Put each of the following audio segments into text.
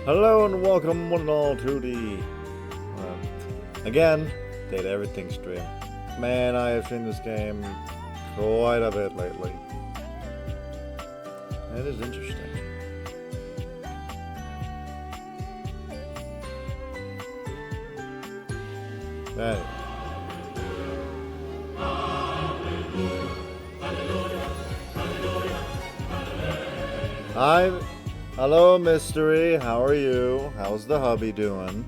Hello and welcome one and all to the, again, Data Everything stream. Man, I have seen this game quite a bit lately. It is interesting. Anyway. Hello, Mystery. How are you? How's the hubby doing?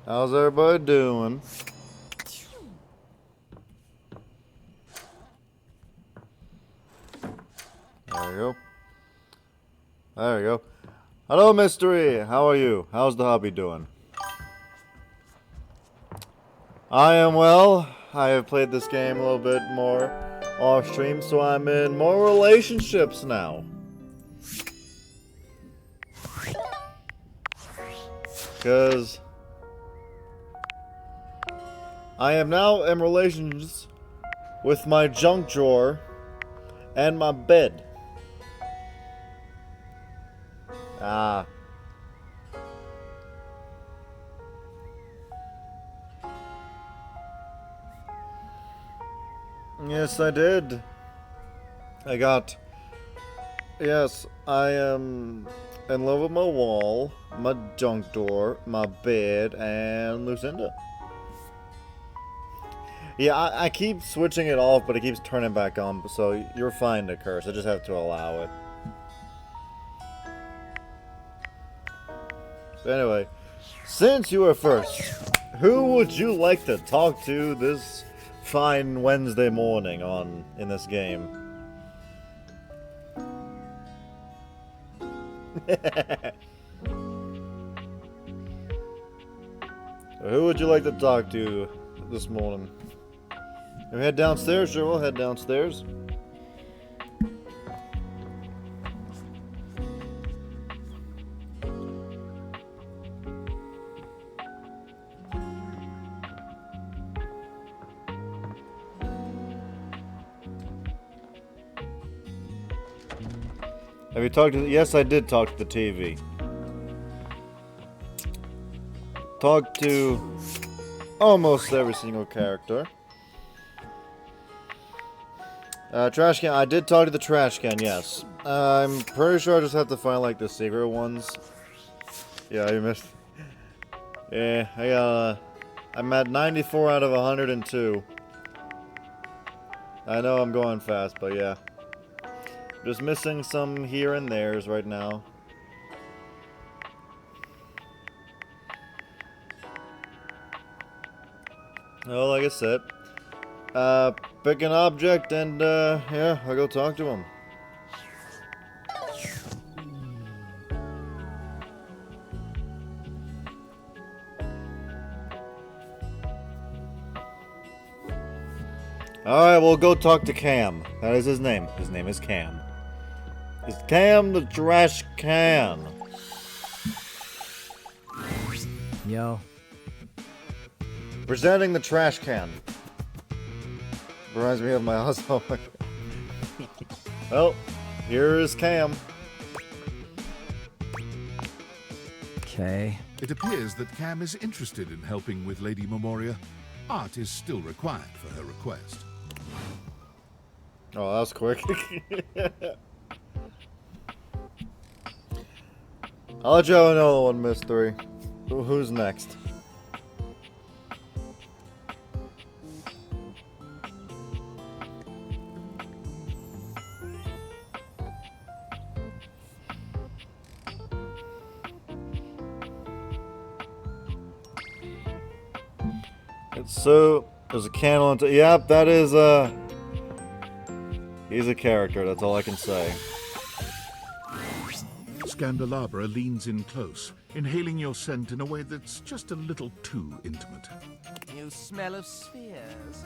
How's everybody doing? There we go. There we go. Hello, Mystery. How are you? How's the hobby doing? I am well. I have played this game a little bit more off stream, so I'm in more relationships now. Because I am now in relations with my junk drawer and my bed. Ah. Yes, I did. Yes, I am in love with my wall, my junk door, my bed, and Lucinda. Yeah, I keep switching it off, but it keeps turning back on, so you're fine to curse. I just have to allow it. Anyway, since you are first, who would you like to talk to this fine Wednesday morning in this game? Who would you like to talk to this morning? Can we head downstairs? Sure, we'll head downstairs. Have you talked to... Yes, I did talk to the TV. Talked to almost every single character. Trash can. I did talk to the trash can, yes. I'm pretty sure I just have to find, like, the secret ones. Yeah, you missed... Yeah, I'm at 94 out of 102. I know I'm going fast, but yeah. Just missing some here and there's right now. Well, like I said, pick an object and, yeah, I'll go talk to him. Alright, we'll go talk to Cam. That is his name. His name is Cam. It's Cam the trash can. Yo. Presenting the trash can. Reminds me of my husband. Well, here is Cam. Okay. It appears that Cam is interested in helping with Lady Memoria. Art is still required for her request. Oh, that was quick. I'll let you have another one, Mystery. Who's next? So, there's a candle on top. Yep, that is, he's a character, that's all I can say. Scandelabra leans in close, inhaling your scent in a way that's just a little too intimate. You smell of spheres.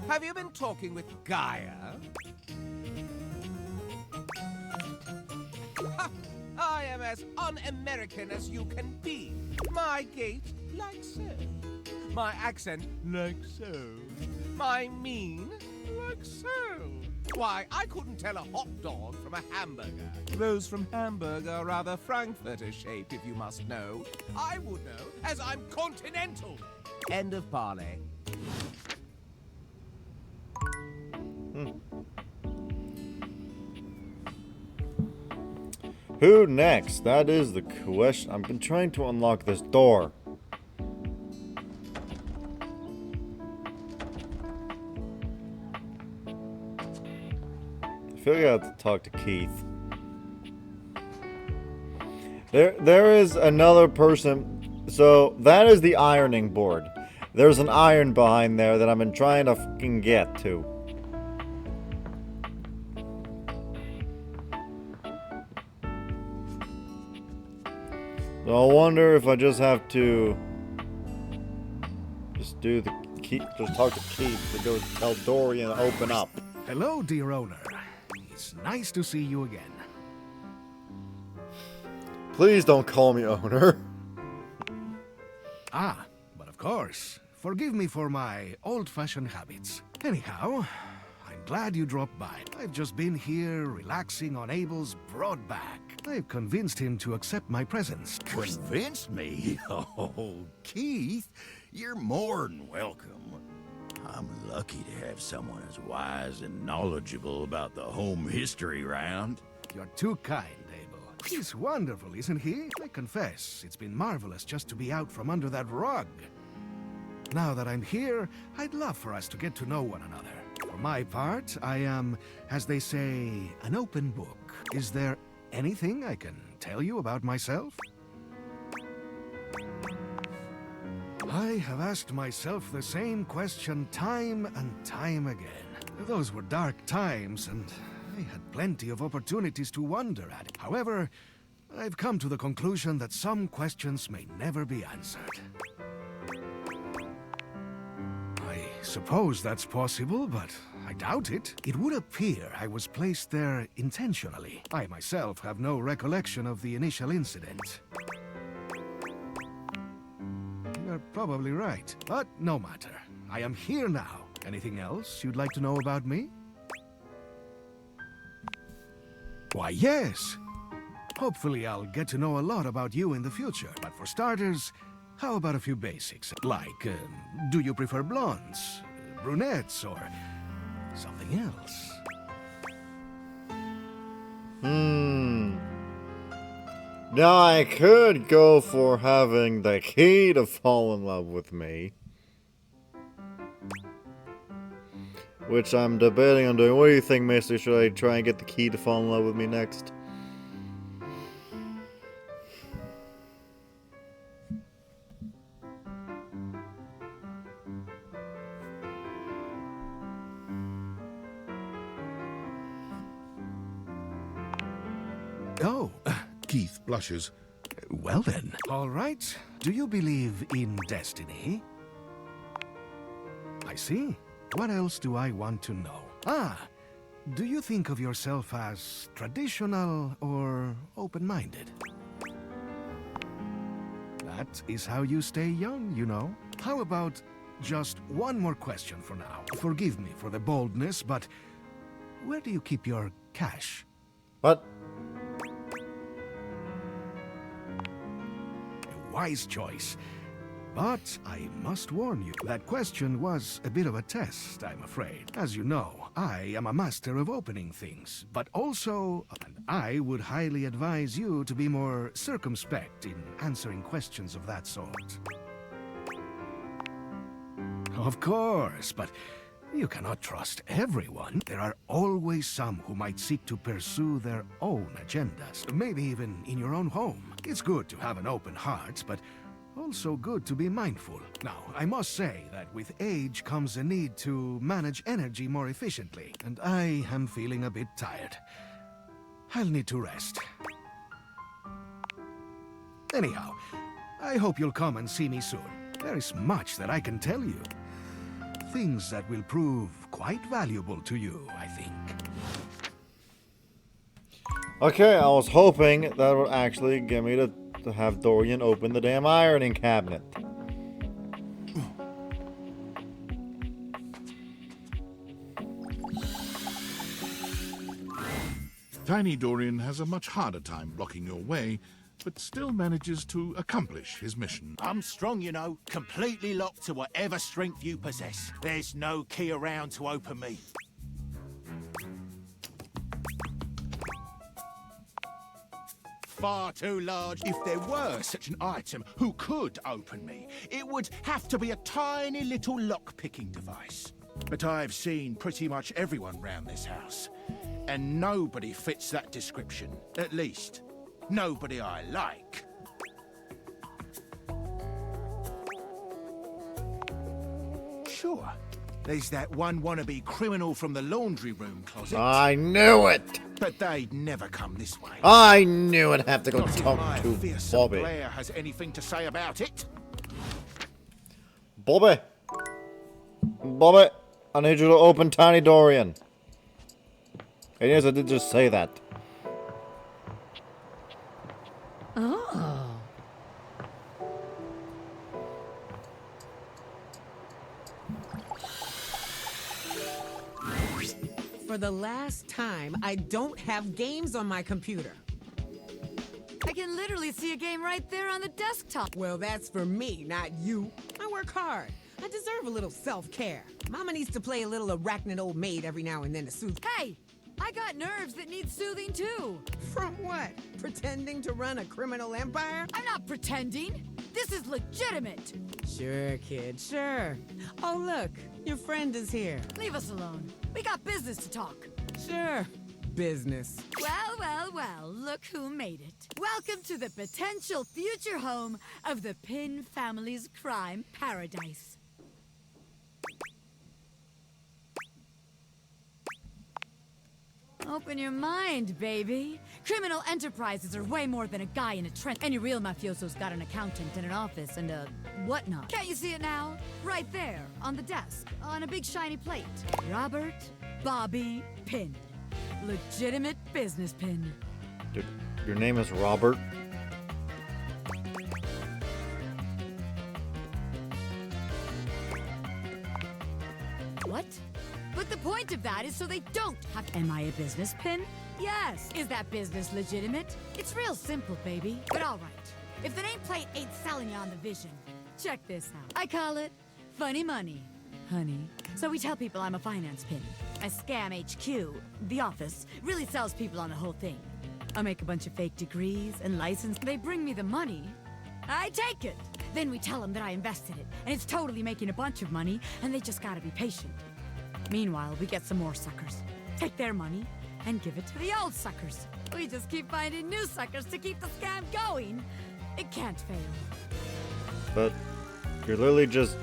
Have you been talking with Gaia? am as un-American as you can be. My gait, like so. My accent, like so. My mien, like so. Why, I couldn't tell a hot dog from a hamburger. Those from Hamburg are rather Frankfurter shaped, if you must know. I would know, as I'm continental. End of parley. Who next? That is the question. I've been trying to unlock this door. I feel like I have to talk to Keith. There is another person. So that is the ironing board. There's an iron behind there that I've been trying to fucking get to. So I wonder if I just have to just do the Keith, just talk to Keith to go tell Dorian to open up. Hello, dear owner. It's nice to see you again. Please don't call me owner. Ah, but of course. Forgive me for my old-fashioned habits. Anyhow, I'm glad you dropped by. I've just been here relaxing on Abel's broad back. I've convinced him to accept my presence. Convinced me? Oh, Keith, you're more than welcome. I'm lucky to have someone as wise and knowledgeable about the home history round. You're too kind, Abel. He's wonderful, isn't he? I confess, it's been marvelous just to be out from under that rug. Now that I'm here, I'd love for us to get to know one another. For my part, I am, as they say, an open book. Is there anything I can tell you about myself? I have asked myself the same question time and time again. Those were dark times, and I had plenty of opportunities to wonder at it. However, I've come to the conclusion that some questions may never be answered. I suppose that's possible, but I doubt it. It would appear I was placed there intentionally. I myself have no recollection of the initial incident. You're probably right, but no matter. I am here now. Anything else you'd like to know about me? Why, yes. Hopefully I'll get to know a lot about you in the future. But for starters, how about a few basics? Like, do you prefer blondes, brunettes, or something else? Now I could go for having the key to fall in love with me. Which I'm debating on doing. What do you think, mister? Should I try and get the key to fall in love with me next? Oh, Keith blushes. well then. All right. Do you believe in destiny? I see. What else do I want to know? Ah, do you think of yourself as traditional or open-minded? That is how you stay young, you know. How about just one more question for now? Forgive me for the boldness, but where do you keep your cash? What? A wise choice. But I must warn you, that question was a bit of a test, I'm afraid. As you know, I am a master of opening things, but also, and I would highly advise you to be more circumspect in answering questions of that sort. Of course, but you cannot trust everyone. There are always some who might seek to pursue their own agendas, maybe even in your own home. It's good to have an open heart, but also good to be mindful. Now, I must say that with age comes a need to manage energy more efficiently, and I am feeling a bit tired. I'll need to rest. Anyhow, I hope you'll come and see me soon. There is much that I can tell you. Things that will prove quite valuable to you, I think. Okay, I was hoping that would actually get me to have Dorian open the damn ironing cabinet. Tiny Dorian has a much harder time blocking your way, but still manages to accomplish his mission. I'm strong, you know, completely locked to whatever strength you possess. There's no key around to open me. Far too large. If there were such an item who could open me, it would have to be a tiny little lock-picking device. But I've seen pretty much everyone round this house, and nobody fits that description. At least, nobody I like. Sure, there's that one wannabe criminal from the laundry room closet. I knew it! But they'd never come this way. I knew I'd have to go Not if talk my to fearsome Bobby. Blair has anything to say about it. Bobby! Bobby! I need you to open Tiny Dorian. And yes, I did just say that. Oh. For the last time, I don't have games on my computer. I can literally see a game right there on the desktop. Well, that's for me, not you. I work hard. I deserve a little self-care. Mama needs to play a little arachnid old maid every now and then to soothe. Hey, I got nerves that need soothing too. From what? Pretending to run a criminal empire? I'm not pretending. This is legitimate. Sure, kid, sure. Oh, look, your friend is here. Leave us alone. We got business to talk. Sure, business. Well, well, well, look who made it. Welcome to the potential future home of the Pin family's crime paradise. Open your mind, baby. Criminal enterprises are way more than a guy in a trench. Any real mafioso's got an accountant and an office and a whatnot. Can't you see it now? Right there, on the desk, on a big shiny plate. Robert Bobby Pin. Legitimate business pin. Dude, your name is Robert? What? But the point of that is so they don't have... Am I a business pin? Yes. Is that business legitimate? It's real simple, baby. But all right. If the nameplate ain't selling you on the vision, check this out. I call it funny money, honey. So we tell people I'm a finance pin. I scam HQ, the office, really sells people on the whole thing. I make a bunch of fake degrees and license. They bring me the money. I take it. Then we tell them that I invested it, and it's totally making a bunch of money, and they just gotta be patient. Meanwhile, we get some more suckers, take their money, and give it to the old suckers. We just keep finding new suckers to keep the scam going. It can't fail. But you're literally just...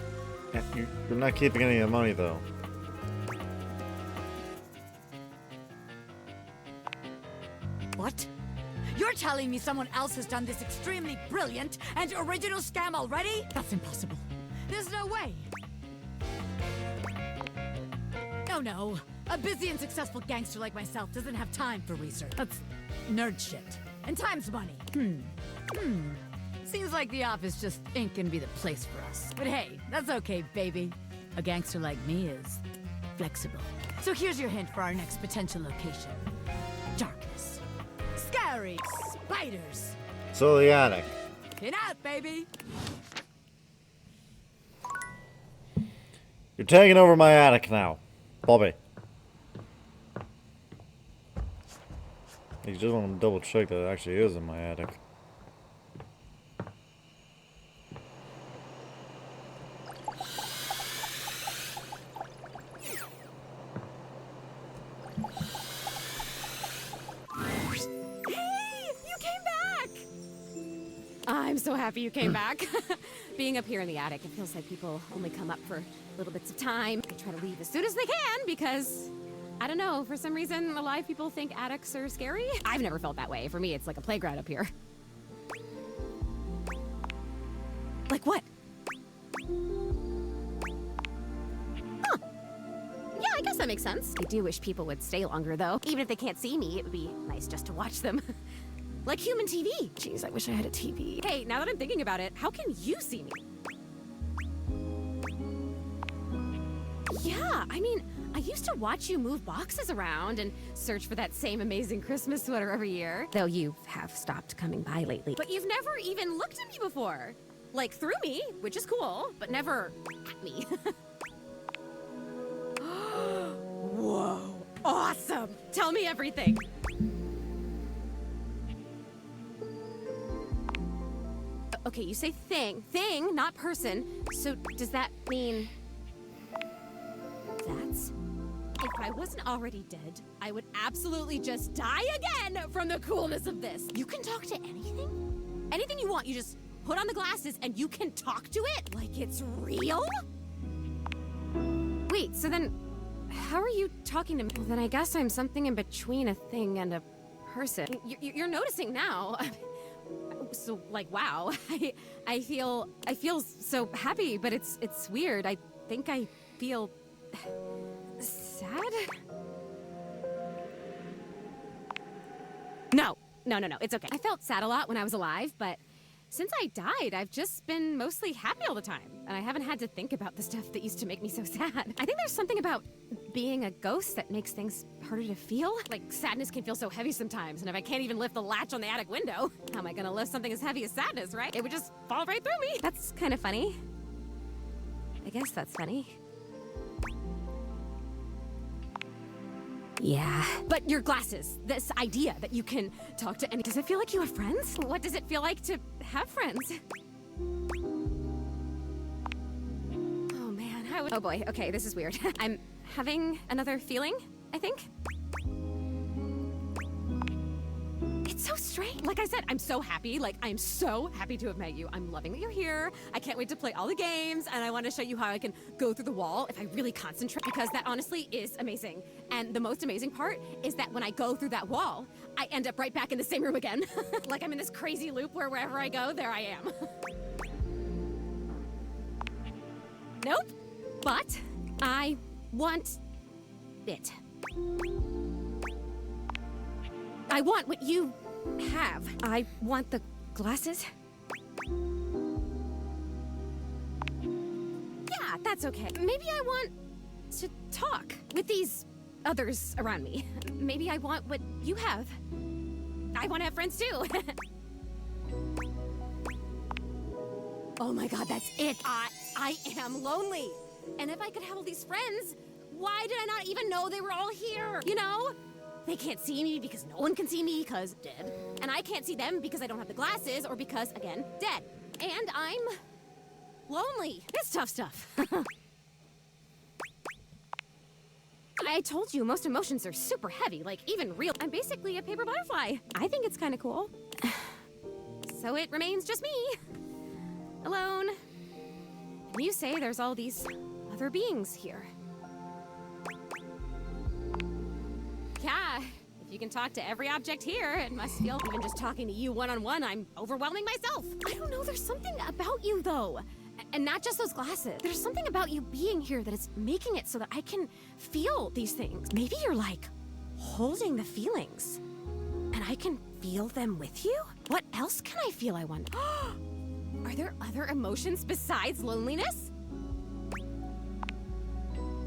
You're not keeping any of the money, though. What? You're telling me someone else has done this extremely brilliant and original scam already? That's impossible. There's no way. Oh no. A busy and successful gangster like myself doesn't have time for research. That's nerd shit. And time's money. Seems like the office just ain't gonna be the place for us. But hey, that's okay, baby. A gangster like me is flexible. So here's your hint for our next potential location. Darkness. Scary. Spiders. So the attic. Get out, baby. You're taking over my attic now, Bobby. You just want to double check that it actually is in my attic. I'm so happy you came back. Being up here in the attic, it feels like people only come up for little bits of time. They try to leave as soon as they can because, I don't know, for some reason, a lot of people think attics are scary. I've never felt that way. For me, it's like a playground up here. Like what? Huh. Yeah, I guess that makes sense. I do wish people would stay longer, though. Even if they can't see me, it would be nice just to watch them. Like human TV. Jeez, I wish I had a TV. Hey, now that I'm thinking about it, how can you see me? Yeah, I mean, I used to watch you move boxes around and search for that same amazing Christmas sweater every year. Though you have stopped coming by lately. But you've never even looked at me before. Like, through me, which is cool, but never at me. Whoa, awesome! Tell me everything. Okay, you say thing. Thing, not person. So does that mean... That's... If I wasn't already dead, I would absolutely just die again from the coolness of this. You can talk to anything? Anything you want, you just put on the glasses and you can talk to it? Like it's real? Wait, so then... How are you talking to me? Well, then I guess I'm something in between a thing and a person. You're noticing now. So, like, wow. I feel so happy, but it's weird. I think I feel... sad? No, it's okay. I felt sad a lot when I was alive, but since I died, I've just been mostly happy all the time, and I haven't had to think about the stuff that used to make me so sad. I think there's something about being a ghost that makes things harder to feel. Like, sadness can feel so heavy sometimes, and if I can't even lift the latch on the attic window, how am I gonna lift something as heavy as sadness, right? It would just fall right through me. That's kind of funny. I guess that's funny. Yeah. But your glasses, this idea that you can talk to any... Does it feel like you have friends? What does it feel like to have friends? Oh man, oh boy, okay, this is weird. I'm having another feeling, I think. It's so strange. Like I said, I'm so happy. Like, I'm so happy to have met you. I'm loving that you're here. I can't wait to play all the games, and I want to show you how I can go through the wall if I really concentrate, because that honestly is amazing. And the most amazing part is that when I go through that wall, I end up right back in the same room again. Like I'm in this crazy loop where wherever I go, there I am. Nope. But I want it. I want what you have. I want the glasses. Yeah, that's okay. Maybe I want to talk with these others around me. Maybe I want what you have. I want to have friends too. Oh my god, that's it. I am lonely. And if I could have all these friends, why did I not even know they were all here? You know? They can't see me because no one can see me because dead. And I can't see them because I don't have the glasses or because, again, dead. And I'm lonely. It's tough stuff. I told you, most emotions are super heavy, like even real. I'm basically a paper butterfly. I think it's kind of cool. So it remains just me. Alone. And you say there's all these other beings here. Yeah, if you can talk to every object here, it must feel even just talking to you one-on-one, I'm overwhelming myself. I don't know, there's something about you though. And not just those glasses. There's something about you being here that is making it so that I can feel these things. Maybe you're like holding the feelings and I can feel them with you? What else can I feel, I wonder? Are there other emotions besides loneliness?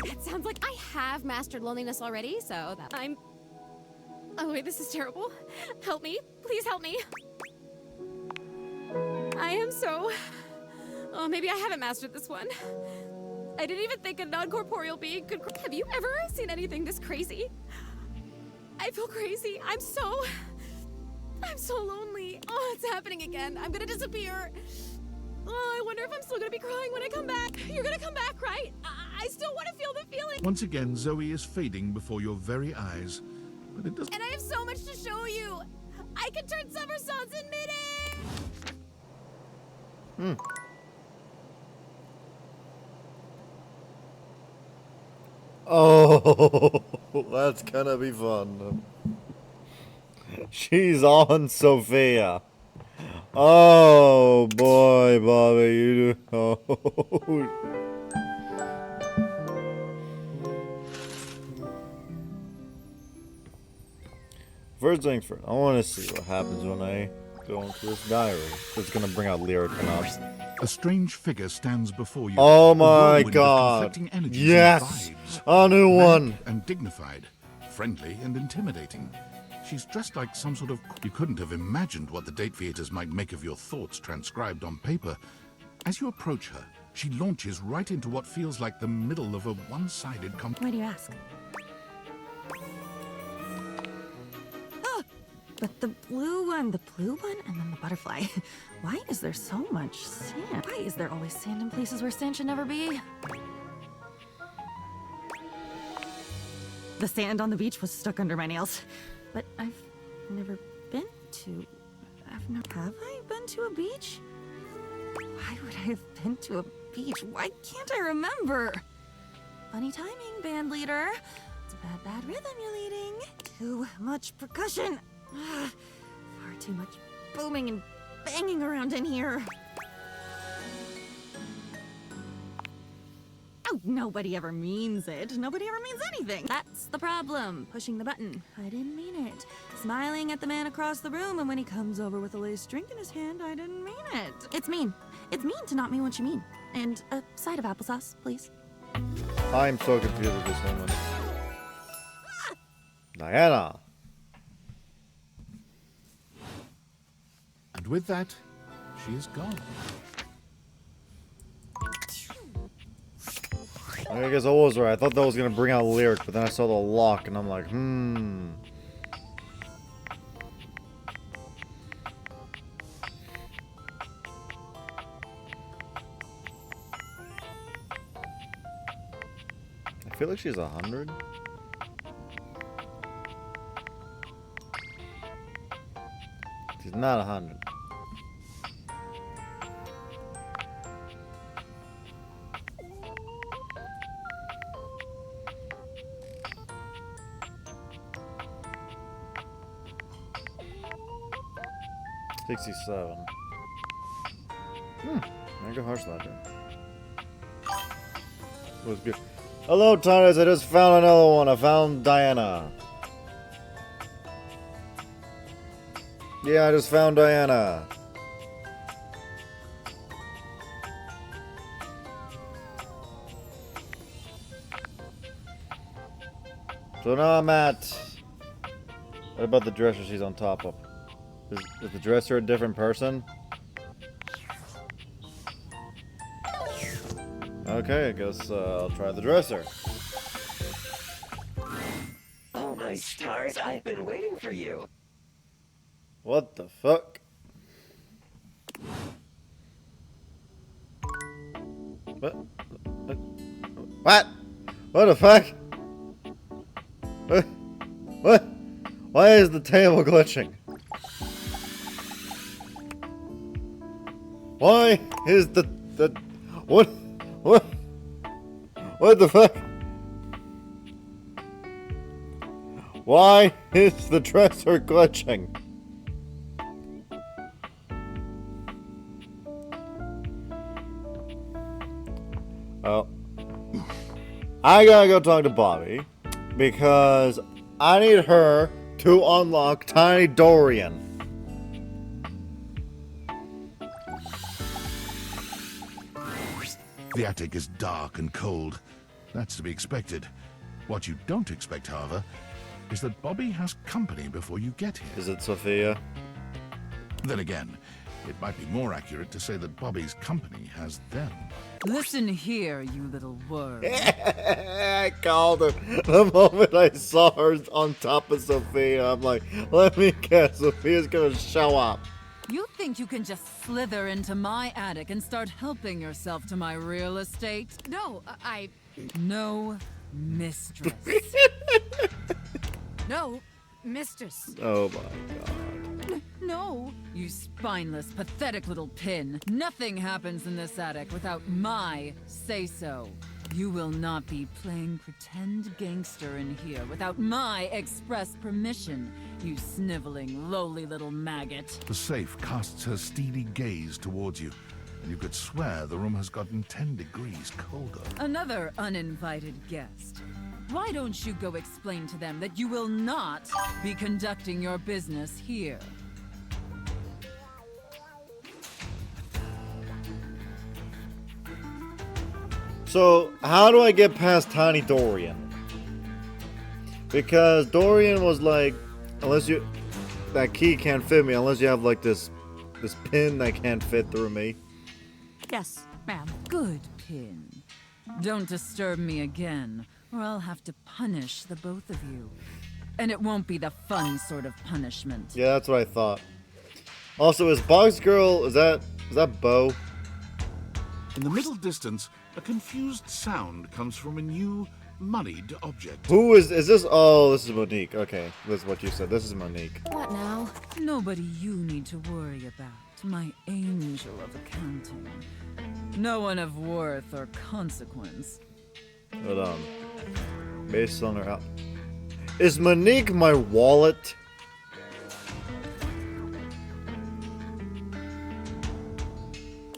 It sounds like I have mastered loneliness already, so that I'm... Oh wait, this is terrible. Help me. Please help me. I am so... Oh, maybe I haven't mastered this one. I didn't even think a non-corporeal being could... Have you ever seen anything this crazy? I feel crazy. I'm so lonely. Oh, it's happening again. I'm gonna disappear. Oh, I wonder if I'm still gonna be crying when I come back. You're gonna come back, right? I still want to feel the feeling. Once again, Zoe is fading before your very eyes, but it doesn't... And I have so much to show you. I can turn somersaults in midair. Oh, that's gonna be fun. She's on Sophia. Oh boy, Bobby, you do. Oh. First things first, I want to see what happens when I go into this diary. It's gonna bring out lyric enough. A strange figure stands before you. Oh a my whirlwind of god. conflicting energies Yes! and vibes. A new Manic one! And dignified, friendly and intimidating. She's dressed like some sort of... You couldn't have imagined what the date theaters might make of your thoughts transcribed on paper. As you approach her, she launches right into what feels like the middle of a one-sided Why do you ask? But the blue one, and then the butterfly. Why is there so much sand? Why is there always sand in places where sand should never be? The sand on the beach was stuck under my nails. But I've never been to... Have I been to a beach? Why would I have been to a beach? Why can't I remember? Funny timing, band leader. It's a bad rhythm you're leading. Too much percussion. Far too much booming and banging around in here. Oh, nobody ever means it. Nobody ever means anything. That's the problem. Pushing the button. I didn't mean it. Smiling at the man across the room, and when he comes over with a laced drink in his hand, I didn't mean it. It's mean. It's mean to not mean what you mean. And a side of applesauce, please. I'm so confused with this woman. Diana! And with that, she is gone. I guess I was right. I thought that was gonna bring out lyric, but then I saw the lock and I'm like, I feel like she's 100. She's not 100. $67. Mega Harsh Ledger. Was good. Hello, Thomas. I just found another one. I found Diana. Yeah, I just found Diana. So now I'm at... What about the dresser she's on top of? Is the dresser a different person? Okay, I guess I'll try the dresser. Oh my stars, I've been waiting for you. What the fuck? What? What? What the fuck? What? Why is the table glitching? Why is the what the fuck? Why is the dresser glitching? Oh, I gotta go talk to Bobby because I need her to unlock Tiny Dorian. The attic is dark and cold. That's to be expected. What you don't expect, however, is that Bobby has company before you get here. Is it Sophia? Then again, it might be more accurate to say that Bobby's company has them. Listen here, you little worm. I called her the moment I saw her on top of Sophia. I'm like, let me guess, Sophia's gonna show up. You think you can just slither into my attic and start helping yourself to my real estate? No, No, mistress. No, mistress. Oh my god. No, you spineless, pathetic little pin. Nothing happens in this attic without my say-so. You will not be playing pretend gangster in here without my express permission, you sniveling, lowly little maggot. The safe casts her steely gaze towards you, and you could swear the room has gotten 10 degrees colder. Another uninvited guest. Why don't you go explain to them that you will not be conducting your business here? So, how do I get past Tiny Dorian? Because Dorian was like, unless you... That key can't fit me unless you have like this pin that can't fit through me. Yes, ma'am. Good, Pin. Don't disturb me again, or I'll have to punish the both of you. And it won't be the fun sort of punishment. Yeah, that's what I thought. Also, is Box Girl, is that Bo? In the middle distance, a confused sound comes from a new, moneyed object. Who is this? Oh, this is Monique. Okay, that's what you said. This is Monique. What now? Nobody you need to worry about, my angel of accounting. No one of worth or consequence. Hold on. Based on her... Is Monique my wallet?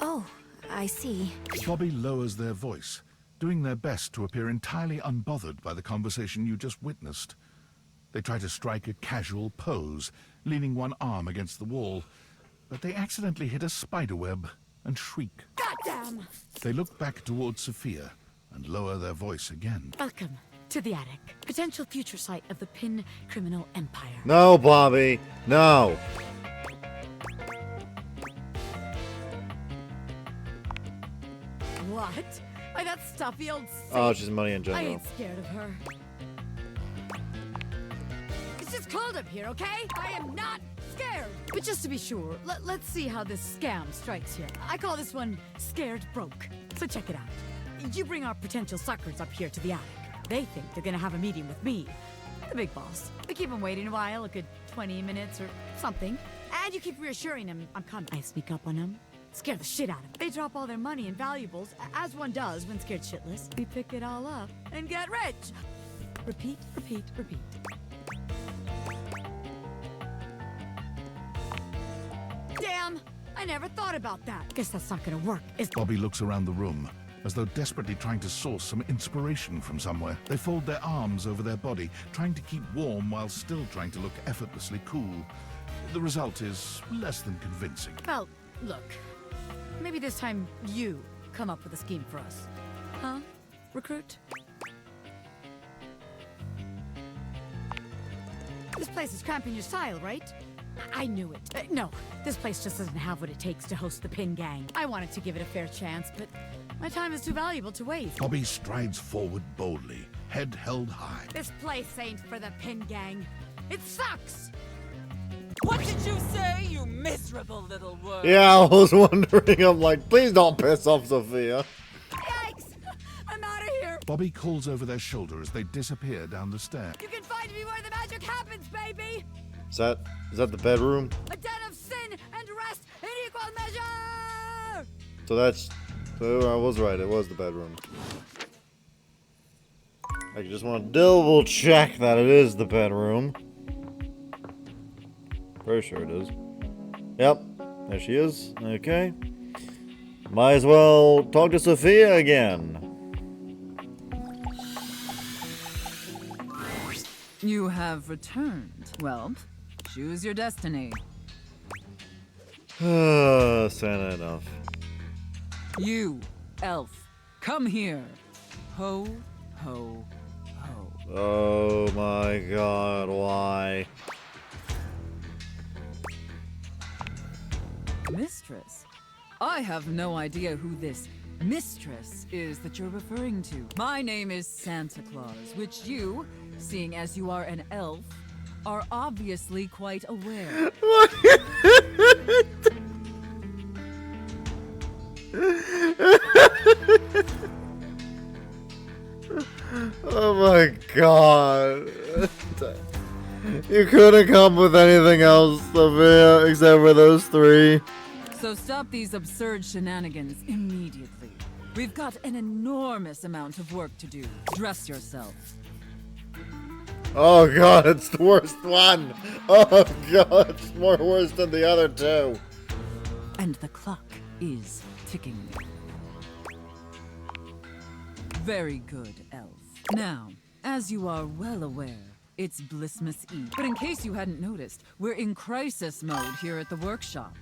Oh, I see. Bobby lowers their voice, doing their best to appear entirely unbothered by the conversation you just witnessed. They try to strike a casual pose, leaning one arm against the wall, but they accidentally hit a spiderweb and shriek. Goddamn! They look back towards Sophia and lower their voice again. Welcome to the attic. Potential future site of the Pin criminal empire. No, Bobby. No. What? Why, that stuffy old saint. Oh, she's money in I general. ain't scared of her. It's just cold up here, okay? I am not scared. But just to be sure, let's see how this scam strikes here. I call this one Scared Broke. So check it out. You bring our potential suckers up here to the attic. They think they're gonna have a meeting with me, the big boss. We keep them waiting a while, a good 20 minutes or something. And you keep reassuring them I'm coming. I sneak up on them, scare the shit out of them. They drop all their money and valuables, as one does when scared shitless. We pick it all up and get rich. Repeat, repeat, repeat. Damn! I never thought about that. Guess that's not gonna work, is Bobby looks around the room, as though desperately trying to source some inspiration from somewhere. They fold their arms over their body, trying to keep warm while still trying to look effortlessly cool. The result is less than convincing. Well, look. Maybe this time you come up with a scheme for us. Huh? Recruit? This place is cramping your style, right? I knew it. No, this place just doesn't have what it takes to host the Pin Gang. I wanted to give it a fair chance, but my time is too valuable to waste. Bobby strides forward boldly, head held high. This place ain't for the Pin Gang. It sucks! What did you say, you miserable little worm? Yeah, I was wondering. I'm like, please don't piss off Sophia. Yikes! I'm out of here! Bobby calls over their shoulder as they disappear down the stair. You can find me where the magic happens, baby! Is that the bedroom? A den of sin and rest in equal measure! So I was right. It was the bedroom. I just want to double check that it is the bedroom. Pretty sure it is. Yep. There she is. Okay. Might as well talk to Sophia again. You have returned. Well, choose your destiny. Santa enough. You, elf, come here. Ho, ho, ho. Oh my god, why? Mistress? I have no idea who this mistress is that you're referring to. My name is Santa Claus, which you, seeing as you are an elf, are obviously quite aware. Oh my god. You couldn't come with anything else, Sophia, except for those three. So stop these absurd shenanigans immediately. We've got an enormous amount of work to do. Dress yourself. Oh god, it's the worst one. Oh god, it's more worse than the other two. And the clock is ticking. Very good, elf. Now, As you are well aware, it's Blissmas Eve. But in case you hadn't noticed, we're in crisis mode here at the workshop.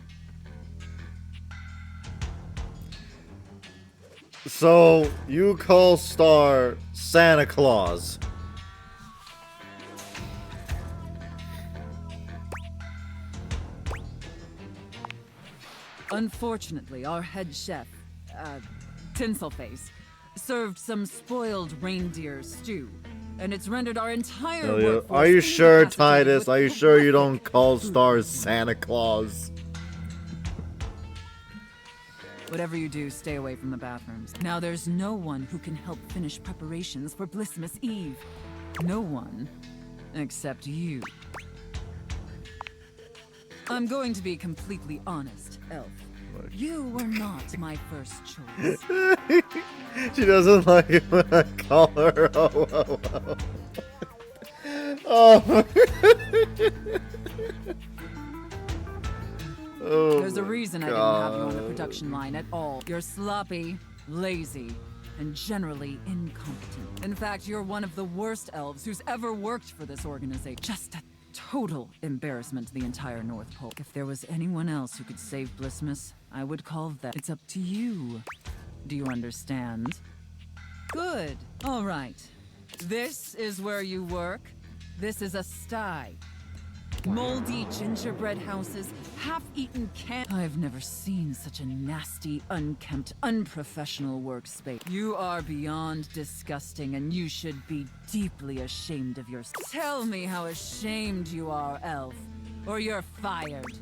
So, you call Star Santa Claus. Unfortunately, our head chef, Tinselface, served some spoiled reindeer stew, and it's rendered our entire workforce Are you sure, incapacitated Titus? with Are you sure you don't horrific call food. Star Santa Claus? Whatever you do, stay away from the bathrooms. Now there's no one who can help finish preparations for Blissmas Eve. No one. Except you. I'm going to be completely honest, Elf. You were not my first choice. She doesn't like it when I call her. Oh. Oh There's a my reason I didn't have you on the production line at all. You're sloppy, lazy, and generally incompetent. In fact, you're one of the worst elves who's ever worked for this organization. Just a total embarrassment to the entire North Pole. If there was anyone else who could save Blissmas, I would call that. It's up to you. Do you understand? Good. All right. This is where you work. This is a sty. Moldy gingerbread houses, half-eaten I've never seen such a nasty, unkempt, unprofessional workspace. You are beyond disgusting, and you should be deeply ashamed of yourself. Tell me how ashamed you are, Elf, or you're fired.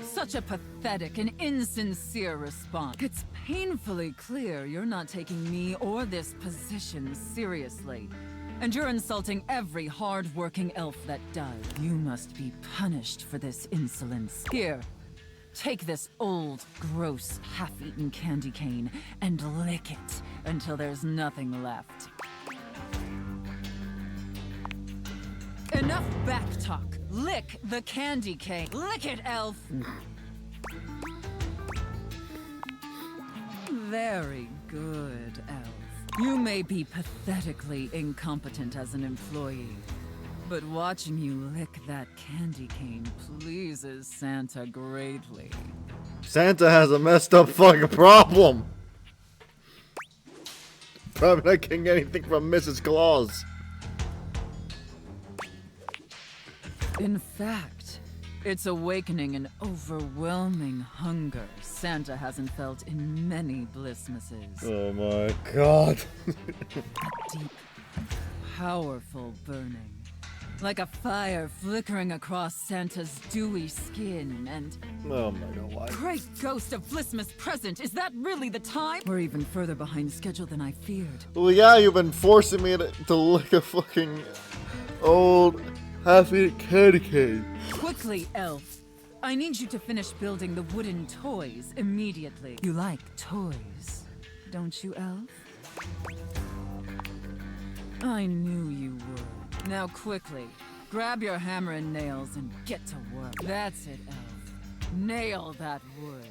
Such a pathetic and insincere response. It's painfully clear you're not taking me or this position seriously. And you're insulting every hard-working elf that does. You must be punished for this insolence. Here, take this old, gross, half-eaten candy cane and lick it until there's nothing left. Enough backtalk. Lick the candy cane. Lick it, elf! Very good, elf. You may be pathetically incompetent as an employee, but watching you lick that candy cane pleases Santa greatly. Santa has a messed up fucking problem. Probably not getting anything from Mrs. Claus. In fact, it's awakening an overwhelming hunger Santa hasn't felt in many Blissmases. Oh my god. A deep, powerful burning. Like a fire flickering across Santa's dewy skin and... Oh my god, why? Great ghost of Blissmas present! Is that really the time? We're even further behind schedule than I feared. Well, yeah, you've been forcing me to lick a fucking old half-eaten candy cane. Quickly, Elf. I need you to finish building the wooden toys immediately. You like toys, don't you, Elf? I knew you would. Now quickly, grab your hammer and nails and get to work. That's it, Elf. Nail that wood.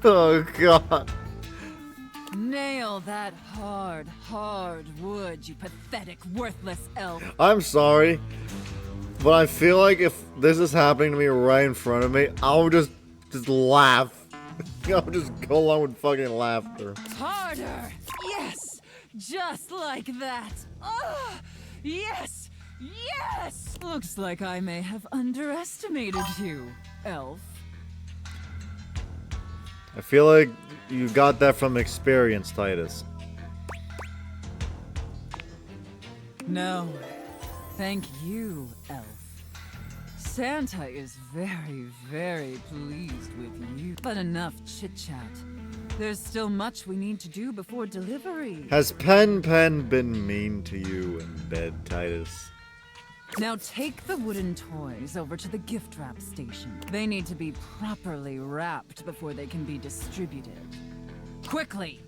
Oh god. Nail that hard wood, you pathetic, worthless elf. I'm sorry, but I feel like if this is happening to me right in front of me, I'll just laugh. I'll just go along with fucking laughter. Harder! Yes! Just like that! Ah! Yes! Yes! Looks like I may have underestimated you, elf. I feel like you got that from experience, Titus. No. Thank you, elf. Santa is very, very pleased with you. But enough chit-chat. There's still much we need to do before delivery. Has Pen been mean to you in bed, Titus? Now take the wooden toys over to the gift wrap station. They need to be properly wrapped before they can be distributed. Quickly!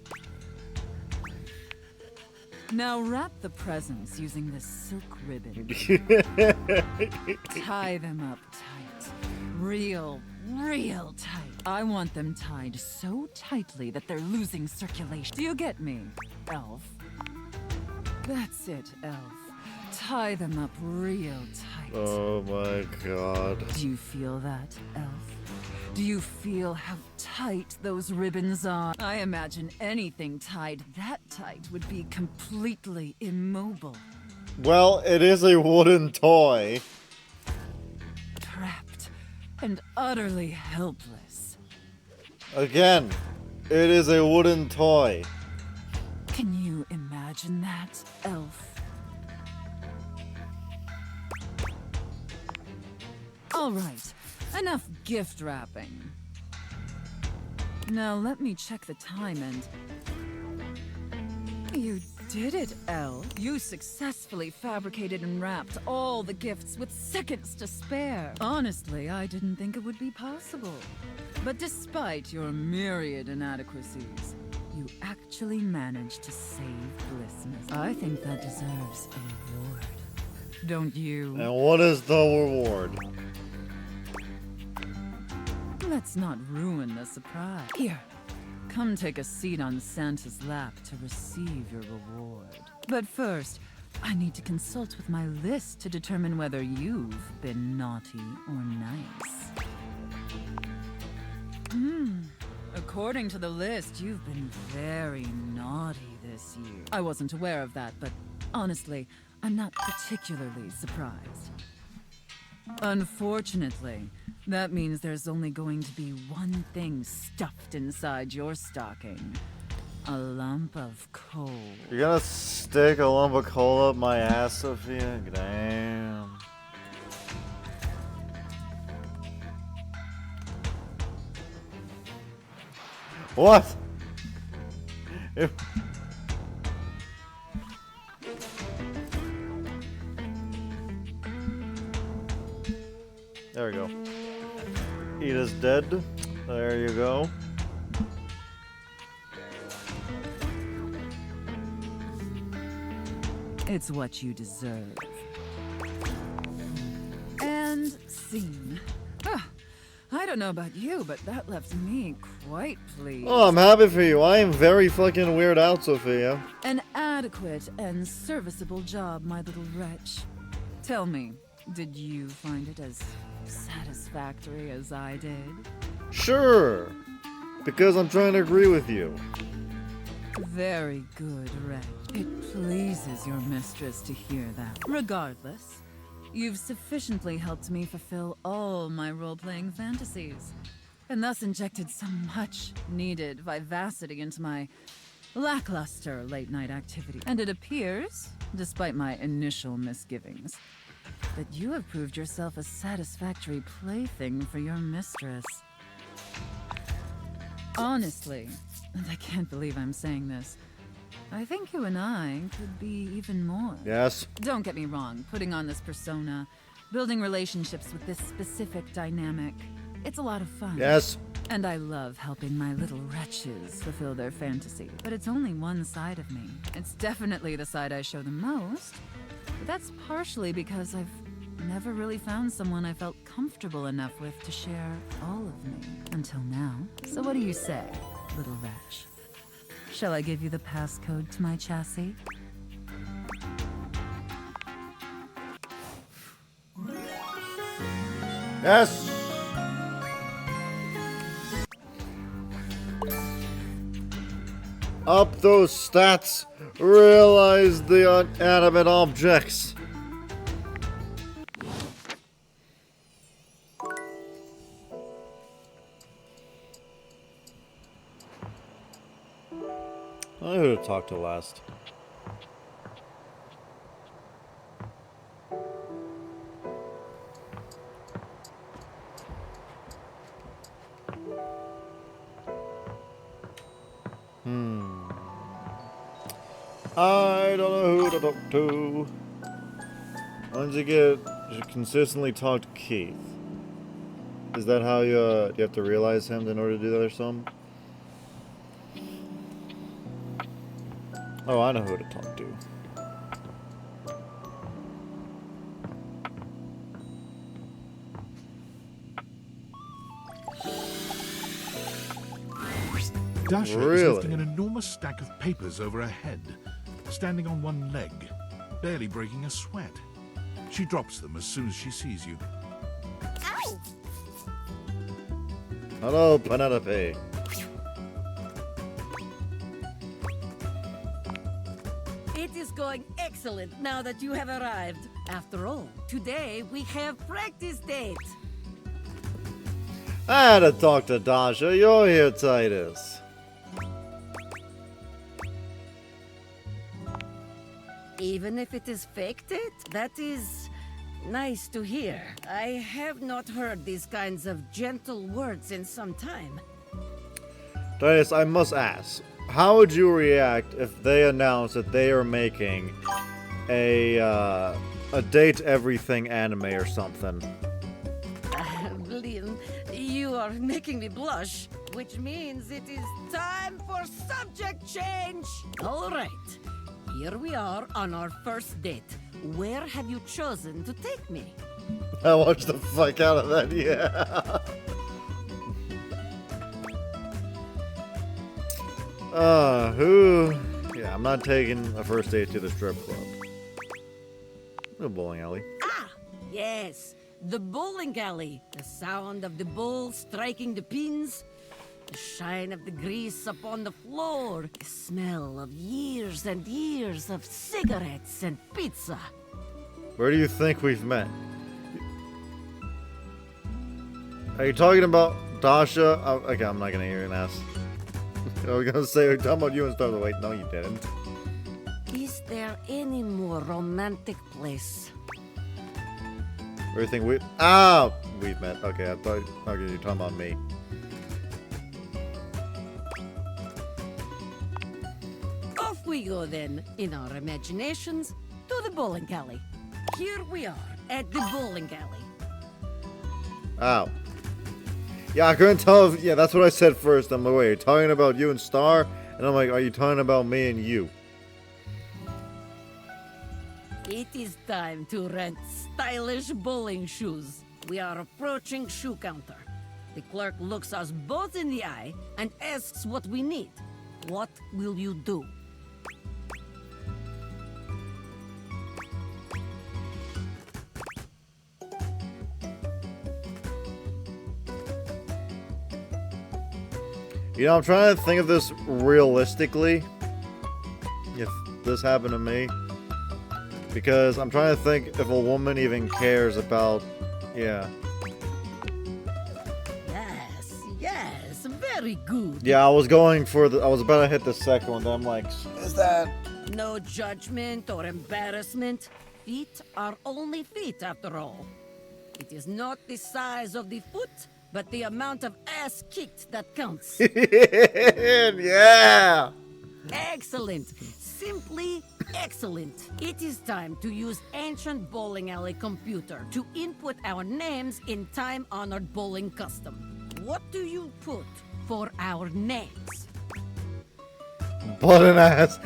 Now wrap the presents using this silk ribbon. Tie them up tight. Real tight. I want them tied so tightly that they're losing circulation. Do you get me, Elf? That's it, Elf. Tie them up real tight. Oh my god. Do you feel that, Elf? Do you feel how tight those ribbons are? I imagine anything tied that tight would be completely immobile. Well, it is a wooden toy. Trapped and utterly helpless. Again, it is a wooden toy. Can you imagine that, Elf? All right, enough gift wrapping. Now let me check the time and... You did it, Elle. You successfully fabricated and wrapped all the gifts with seconds to spare. Honestly, I didn't think it would be possible. But despite your myriad inadequacies, you actually managed to save Blissmas. I think that deserves a reward. Don't you? And what is the reward? Let's not ruin the surprise. Here, come take a seat on Santa's lap to receive your reward. But first, I need to consult with my list to determine whether you've been naughty or nice. According to the list, you've been very naughty this year. I wasn't aware of that, but honestly, I'm not particularly surprised. Unfortunately, that means there's only going to be one thing stuffed inside your stocking. A lump of coal. You're gonna stick a lump of coal up my ass, Sophia? Damn. What? There we go. Eat is dead. There you go. It's what you deserve. And scene. I don't know about you, but that left me quite pleased. Oh, I'm happy for you. I am very fucking weirded out, Sophia. An adequate and serviceable job, my little wretch. Tell me, did you find it as satisfactory as I did? Sure. Because I'm trying to agree with you. Very good, wretch. It pleases your mistress to hear that. Regardless, you've sufficiently helped me fulfill all my role-playing fantasies, and thus injected some much-needed vivacity into my lackluster late-night activity. And it appears, despite my initial misgivings, that you have proved yourself a satisfactory plaything for your mistress. Honestly, and I can't believe I'm saying this, I think you and I could be even more. Yes. Don't get me wrong, putting on this persona, building relationships with this specific dynamic, it's a lot of fun. Yes. And I love helping my little wretches fulfill their fantasy. But it's only one side of me. It's definitely the side I show the most. But that's partially because I've never really found someone I felt comfortable enough with to share all of me. Until now. So what do you say, little wretch? Shall I give you the passcode to my chassis? Yes. Up those stats. Realize the inanimate objects. I know who to talk to last. I don't know who to talk to. Once you consistently talk to Keith. Is that how you have to realize him in order to do that or something? Oh, I know who to talk to. Dasha is Really? lifting an enormous stack of papers over her head, standing on one leg, barely breaking a sweat. She drops them as soon as she sees you. Ow! Hello, Penelope. It is going excellent now that you have arrived. After all, today we have practice date. I had to talk to Dasha. You're here, Titus. Even if it is faked it, that is nice to hear. I have not heard these kinds of gentle words in some time. Titus, I must ask, how would you react if they announced that they are making a date everything anime or something? Leon, you are making me blush, which means it is time for subject change. All right, here we are on our first date. Where have you chosen to take me? I watched the fuck out of that, yeah. Who? Yeah, I'm not taking a first date to the strip club. The bowling alley. Ah, yes, the bowling alley. The sound of the ball striking the pins. The shine of the grease upon the floor. The smell of years and years of cigarettes and pizza. Where do you think we've met? Are you talking about Dasha? Oh, okay, I'm not gonna hear an ass. I was gonna say, we're talking about you and stuff. Wait, no, you didn't. Is there any more romantic place? Where do you think we've met. Okay, I thought, okay, you're talking about me. Off we go then, in our imaginations, to the bowling alley. Here we are, at the bowling alley. Ow. Yeah, I couldn't tell if, yeah, that's what I said first. I'm like, wait, you're talking about you and Star? And I'm like, are you talking about me and you? It is time to rent stylish bowling shoes. We are approaching shoe counter. The clerk looks us both in the eye and asks what we need. What will you do? You know, I'm trying to think of this realistically. If this happened to me. Because I'm trying to think if a woman even cares about, yeah. Yes, very good. Yeah, I was going for I was about to hit the second one, then I'm like, is that? No judgment or embarrassment. Feet are only feet after all. It is not the size of the foot, but the amount of ass kicked that counts. Yeah! Excellent. Simply excellent. It is time to use ancient bowling alley computer to input our names in time-honored bowling custom. What do you put for our names? Butt and ass.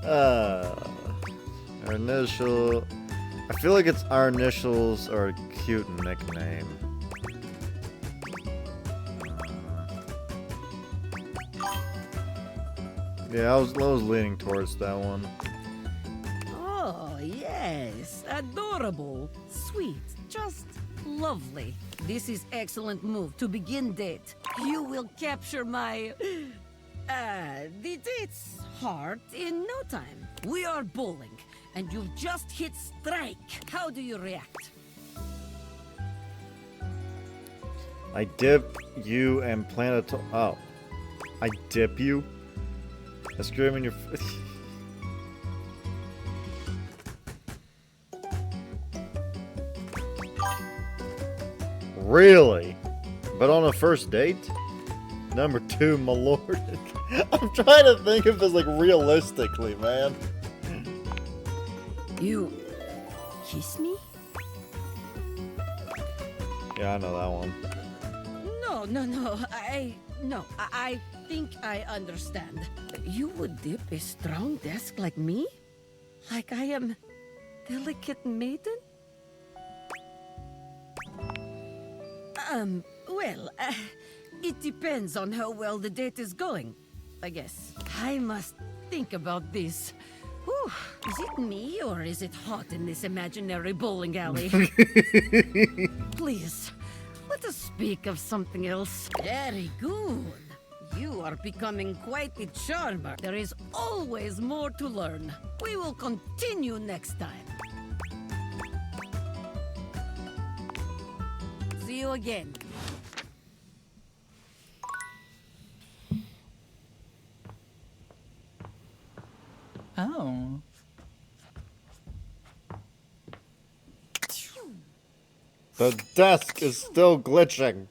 Our initial. I feel like it's our initials are a cute nickname. Yeah, I was leaning towards that one. Oh, yes. Adorable. Sweet. Just lovely. This is excellent move to begin date. You will capture my... the date's heart in no time. We are bowling, and you've just hit strike. How do you react? I dip you and plant a oh. I dip you? I scream in your Really? But on a first date? Number 2, my lord. I'm trying to think of this like realistically, man. You kiss me? Yeah, I know that one. No. I think I understand. You would dip a strong desk like me? Like I am delicate maiden? It depends on how well the date is going, I guess. I must think about this. Whew. Is it me or is it hot in this imaginary bowling alley? Please, let us speak of something else. Very good. You are becoming quite the charmer. There is always more to learn. We will continue next time. See you again. Oh. The desk is still glitching.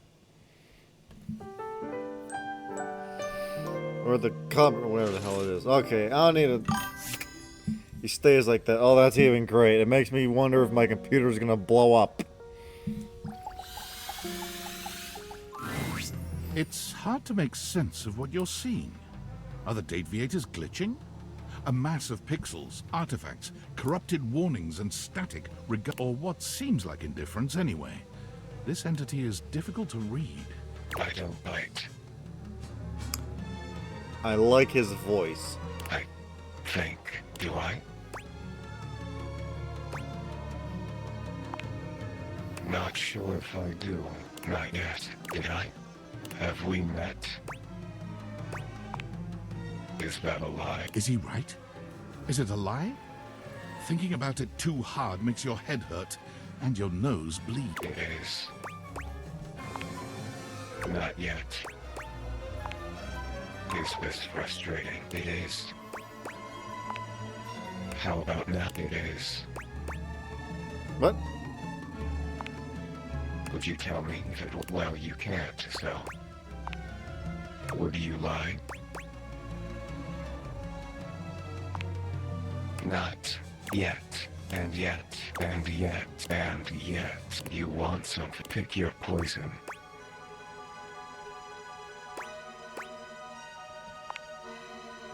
Or the cupboard, whatever the hell it is. Okay, I don't need to... He stays like that. Oh, that's even great. It makes me wonder if my computer's gonna blow up. It's hard to make sense of what you're seeing. Are the date viators glitching? A mass of pixels, artifacts, corrupted warnings, and static, or what seems like indifference anyway. This entity is difficult to read. I don't bite. I like his voice. I think. Do I? Not sure if I do. Not yet. Did I? Have we met? Is that a lie? Is he right? Is it a lie? Thinking about it too hard makes your head hurt and your nose bleed. It is. Not yet. Is this frustrating? It is. How about now? It is. What? Would you tell me if it... Well, you can't, so... Would you lie? Not yet, and yet, and yet, and yet. You want something. Pick your poison.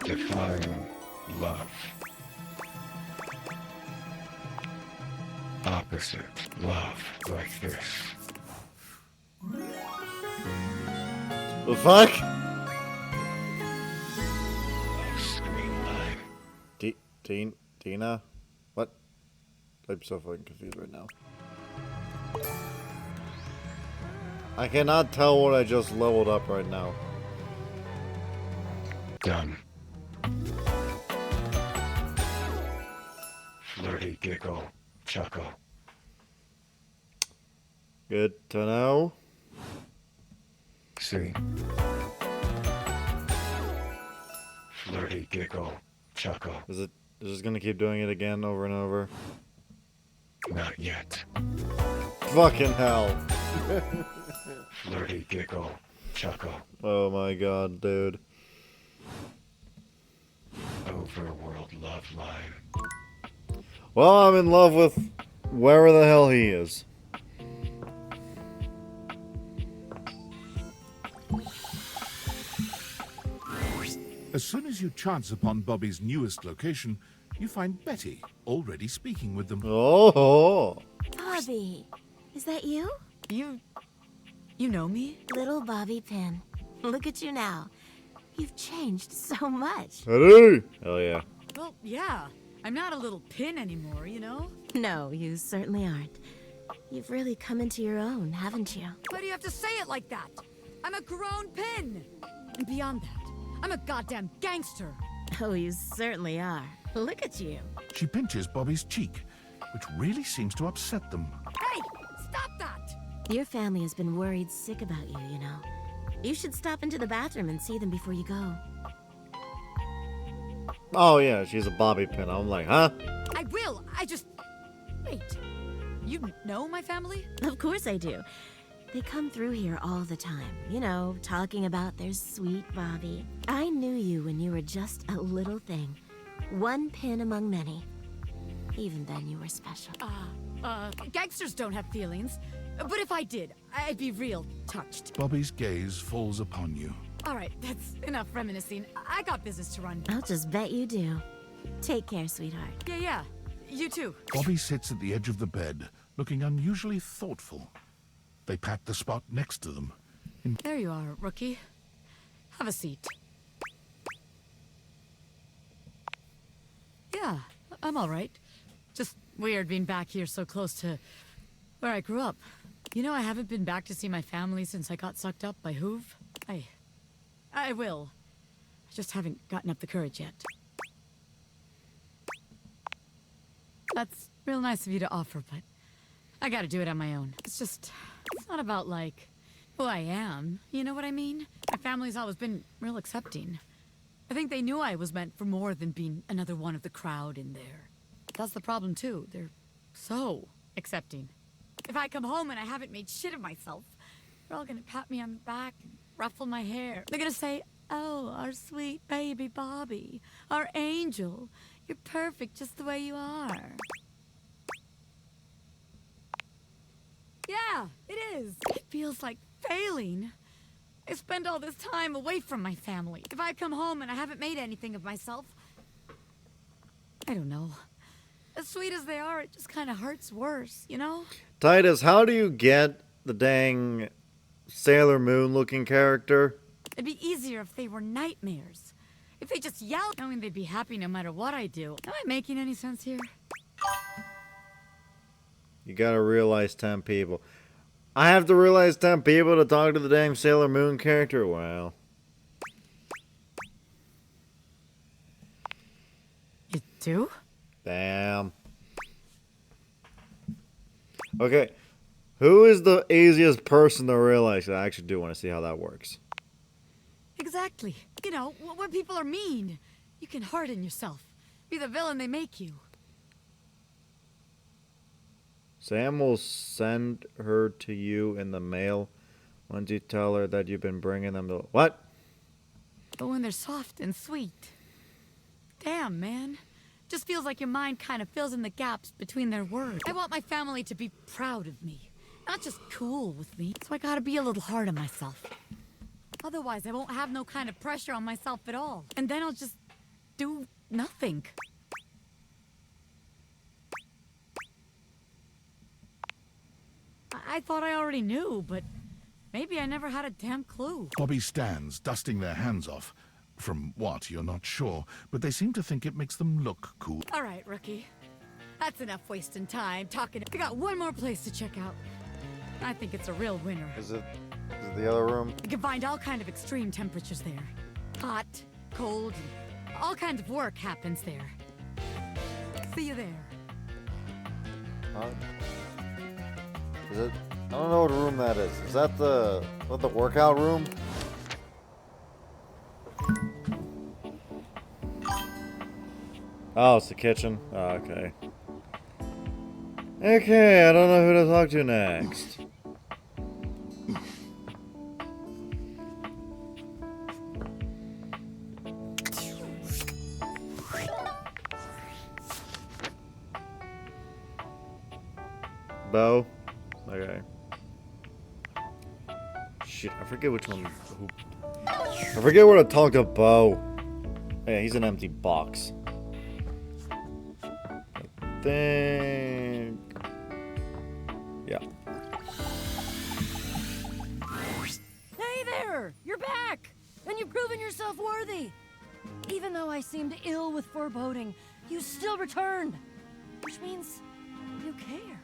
Define love. Opposite love, like this. The fuck? Screen line. Tina? What? I'm so fucking confused right now. I cannot tell what I just leveled up right now. Done. Flirty giggle, chuckle. Good to know. See? Flirty giggle, chuckle. Is it just gonna keep doing it again over and over? Not yet. Fucking hell. Flirty giggle, chuckle. Oh my god, dude. Overworld love line. Well, I'm in love with wherever the hell he is. As soon as you chance upon Bobby's newest location, you find Betty already speaking with them. Oh! Bobby, is that you? You know me? Little Bobby Pin. Look at you now. You've changed so much. Hey! Hell yeah. Well, yeah. I'm not a little pin anymore, you know? No, you certainly aren't. You've really come into your own, haven't you? Why do you have to say it like that? I'm a grown pin! And beyond that, I'm a goddamn gangster. Oh, you certainly are. Look at you. She pinches Bobby's cheek, which really seems to upset them. Hey! Stop that! Your family has been worried sick about you, you know. You should stop into the bathroom and see them before you go. Oh yeah, she's a bobby pin. I'm like, huh? I will! I just... Wait. You know my family? Of course I do. They come through here all the time, you know, talking about their sweet Bobby. I knew you when you were just a little thing. One pin among many. Even then you were special. Gangsters don't have feelings. But if I did, I'd be real touched. Bobby's gaze falls upon you. All right, that's enough reminiscing. I got business to run. I'll just bet you do. Take care, sweetheart. Yeah. You too. Bobby sits at the edge of the bed, looking unusually thoughtful. They pat the spot next to them. There you are, rookie. Have a seat. Yeah, I'm all right. Just weird being back here so close to where I grew up. You know, I haven't been back to see my family since I got sucked up by Hoove. I will. I just haven't gotten up the courage yet. That's real nice of you to offer, but I gotta do it on my own. It's not about, like, who I am. You know what I mean? My family's always been real accepting. I think they knew I was meant for more than being another one of the crowd in there. That's the problem, too. They're so accepting. If I come home and I haven't made shit of myself, they're all gonna pat me on the back and ruffle my hair. They're gonna say, "Oh, our sweet baby Bobby, our angel. You're perfect just the way you are." Yeah, it is. It feels like failing. I spend all this time away from my family. If I come home and I haven't made anything of myself, I don't know. As sweet as they are, it just kind of hurts worse, you know? Titus, how do you get the dang Sailor Moon looking character? It'd be easier if they were nightmares. If they just yelled, knowing they'd be happy no matter what I do. Am I making any sense here? You gotta realize 10 people. I have to realize 10 people to talk to the dang Sailor Moon character? Wow. You do? Damn. Okay. Who is the easiest person to realize? I actually do want to see how that works. Exactly. You know, when people are mean, you can harden yourself. Be the villain they make you. Sam will send her to you in the mail once you tell her that you've been bringing them to... What? But when they're soft and sweet. Damn, man. Just feels like your mind kind of fills in the gaps between their words. I want my family to be proud of me. Not just cool with me. So I gotta be a little hard on myself. Otherwise, I won't have no kind of pressure on myself at all. And then I'll just do nothing. I thought I already knew, but maybe I never had a damn clue. Bobby stands, dusting their hands off. From what, you're not sure, but they seem to think it makes them look cool. All right, rookie. That's enough wasting time talking. I got one more place to check out. I think it's a real winner. Is it the other room? You can find all kind of extreme temperatures there. Hot, cold, and all kinds of work happens there. See you there. Is it? I don't know what room that is. Is that the workout room? Oh, it's the kitchen. Oh, okay. Okay, I don't know who to talk to next. Bo? Okay. Shit, I forget which one. I forget where to talk to Bo. Yeah, he's an empty box. I think. Yeah. Hey there! You're back! And you've proven yourself worthy! Even though I seemed ill with foreboding, you still returned! Which means you care.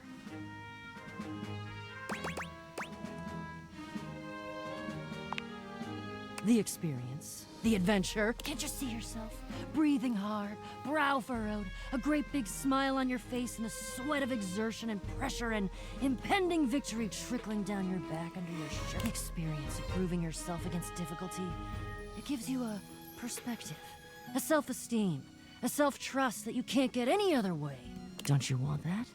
The experience, the adventure. Can't you see yourself? Breathing hard, brow furrowed, a great big smile on your face, and a sweat of exertion and pressure and impending victory trickling down your back under your shirt. The experience of proving yourself against difficulty. It gives you a perspective, a self-esteem, a self-trust that you can't get any other way. Don't you want that?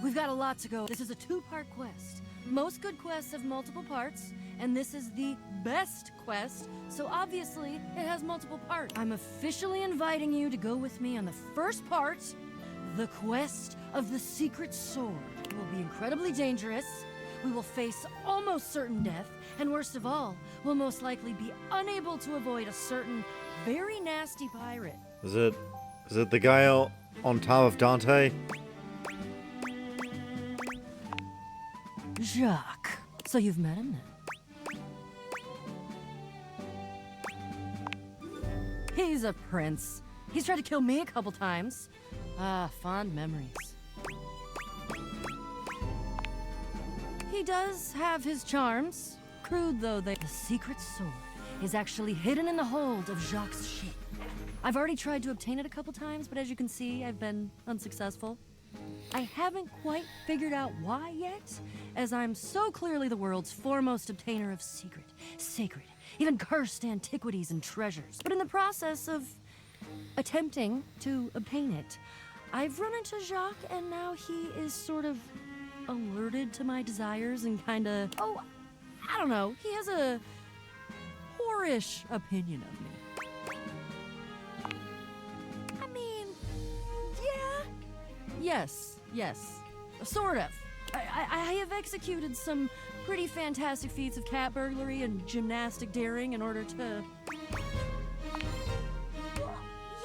We've got a lot to go. This is a two-part quest. Most good quests have multiple parts, and this is the best quest, so obviously it has multiple parts. I'm officially inviting you to go with me on the first part, the quest of the secret sword. It will be incredibly dangerous, we will face almost certain death, and worst of all, we'll most likely be unable to avoid a certain very nasty pirate. Is it the guy on top of Dante? Jacques. So you've met him then? He's a prince. He's tried to kill me a couple times. Ah, fond memories. He does have his charms. Crude though they— The secret sword is actually hidden in the hold of Jacques' ship. I've already tried to obtain it a couple times, but as you can see, I've been unsuccessful. I haven't quite figured out why yet, as I'm so clearly the world's foremost obtainer of secret, sacred, even cursed antiquities and treasures. But in the process of attempting to obtain it, I've run into Jacques, and now he is sort of alerted to my desires and kinda— oh, I don't know, he has a whorish opinion of me. I mean, yeah. Yes, sort of. I have executed some pretty fantastic feats of cat burglary and gymnastic daring in order to—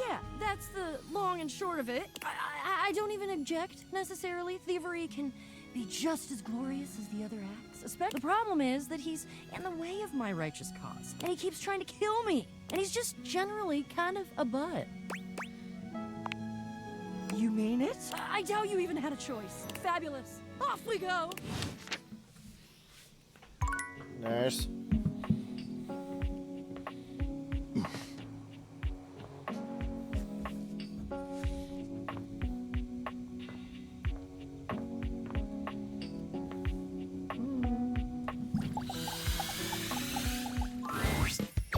yeah, that's the long and short of it. I don't even object, necessarily. Thievery can be just as glorious as the other acts. Especially— the problem is that he's in the way of my righteous cause, and he keeps trying to kill me, and he's just generally kind of a butt. You mean it? I doubt you even had a choice. Fabulous. Off we go. Nurse.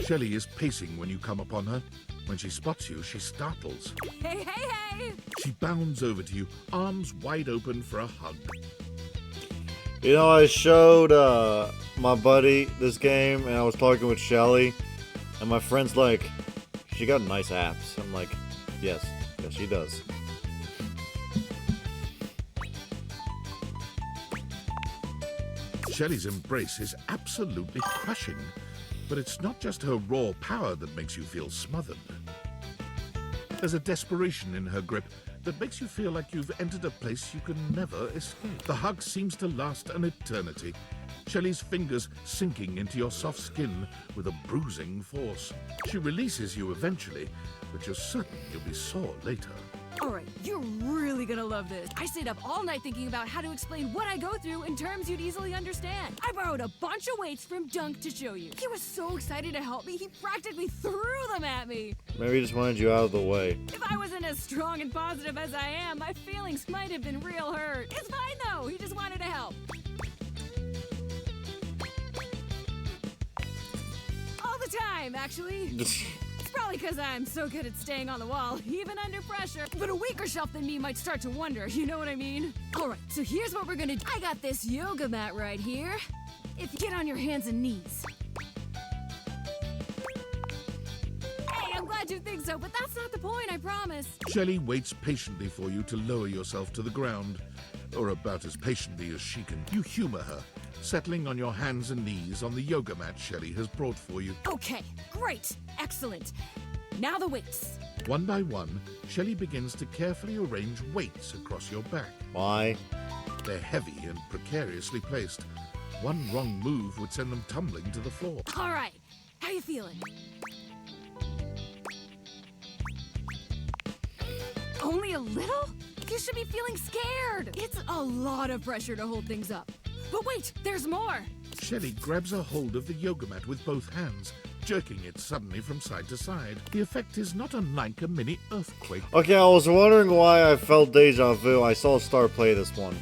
Shelley is pacing when you come upon her. When she spots you, she startles. Hey, hey, hey! She bounds over to you, arms wide open for a hug. You know, I showed my buddy this game, and I was talking with Shelly, and my friend's like, she got nice abs. I'm like, yes, she does. Shelley's embrace is absolutely crushing, but it's not just her raw power that makes you feel smothered. There's a desperation in her grip that makes you feel like you've entered a place you can never escape. The hug seems to last an eternity, Shelley's fingers sinking into your soft skin with a bruising force. She releases you eventually, but you're certain you'll be sore later. Alright, you're really gonna love this. I stayed up all night thinking about how to explain what I go through in terms you'd easily understand. I borrowed a bunch of weights from Dunk to show you. He was so excited to help me, he practically threw them at me. Maybe he just wanted you out of the way. If I wasn't as strong and positive as I am, my feelings might have been real hurt. It's fine though, he just wanted to help. All the time, actually. Probably because I'm so good at staying on the wall, even under pressure. But a weaker shelf than me might start to wonder, you know what I mean? Alright, so here's what we're gonna do. I got this yoga mat right here. If you get on your hands and knees. Hey, I'm glad you think so, but that's not the point, I promise. Shelley waits patiently for you to lower yourself to the ground, or about as patiently as she can. You humor her, settling on your hands and knees on the yoga mat Shelley has brought for you. Okay, great, excellent. Now the weights. One by one, Shelley begins to carefully arrange weights across your back. Why? They're heavy and precariously placed. One wrong move would send them tumbling to the floor. Alright, how you feeling? Only a little? You should be feeling scared. It's a lot of pressure to hold things up. But wait, there's more! Shelley grabs a hold of the yoga mat with both hands, jerking it suddenly from side to side. The effect is not unlike a mini earthquake. Okay, I was wondering why I felt deja vu. I saw Star play this one.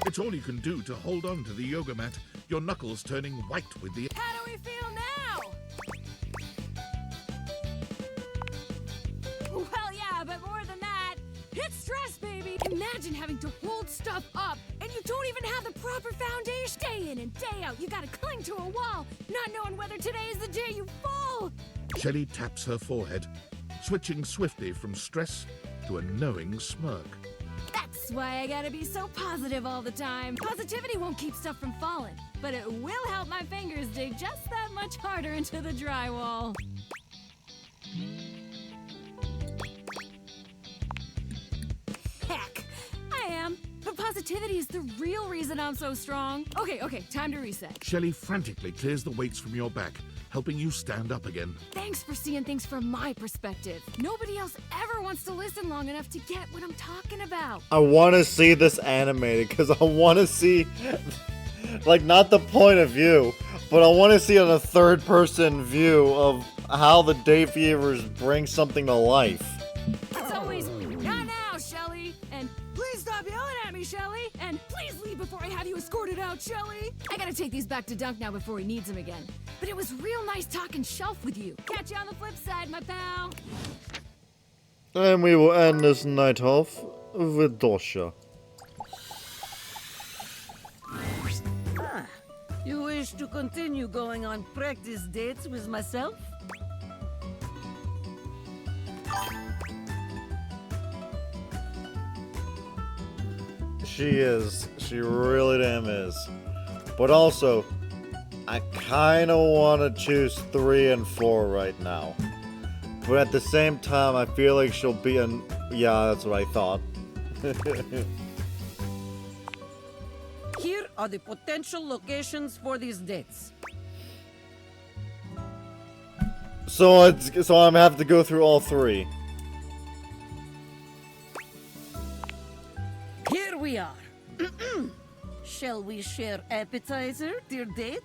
It's all you can do to hold on to the yoga mat, your knuckles turning white with the— How do we feel now? Well, yeah, but more than that, it's stress, baby! Imagine having to hold stuff up, and you don't even have the proper foundation. Day in and day out, you gotta cling to a wall, not knowing whether today is the day you fall! Shelley taps her forehead, switching swiftly from stress to a knowing smirk. That's why I gotta be so positive all the time. Positivity won't keep stuff from falling, but it will help my fingers dig just that much harder into the drywall. Heck, I am. But positivity creativity is the real reason I'm so strong. Okay, time to reset. Shelley frantically clears the weights from your back, helping you stand up again. Thanks for seeing things from my perspective. Nobody else ever wants to listen long enough to get what I'm talking about. I want to see this animated because I want to see, like, not the point of view, but I want to see on a third-person view of how the Day Feavers bring something to life. It's always, not now, Shelly, and please stop yelling at me, Shelly, and please leave before I have you escorted out, Shelly. I gotta take these back to Dunk now before he needs them again. But it was real nice talking shelf with you. Catch you on the flip side, my pal. And we will end this night off with Dosha. Ah, you wish to continue going on practice dates with myself? She is. She really damn is. But also, I kind of want to choose 3 and 4 right now. But at the same time, I feel like she'll be an... Yeah, that's what I thought. Here are the potential locations for these dates. So I'm gonna have to go through all 3. Here we are. Shall we share appetizer, dear date?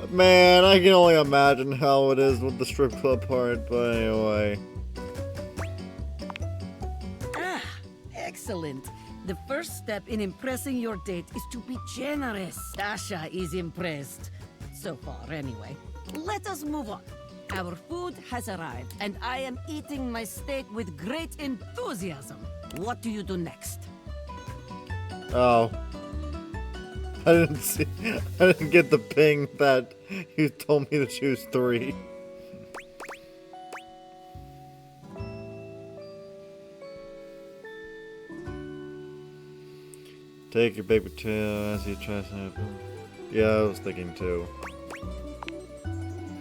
Man, I can only imagine how it is with the strip club part, but anyway. Ah, excellent. The first step in impressing your date is to be generous. Dasha is impressed. So far, anyway. Let us move on. Our food has arrived, and I am eating my steak with great enthusiasm. What do you do next? Oh. I didn't get the ping that you told me to choose 3. Take your baby tail as you try to... Yeah, I was thinking too.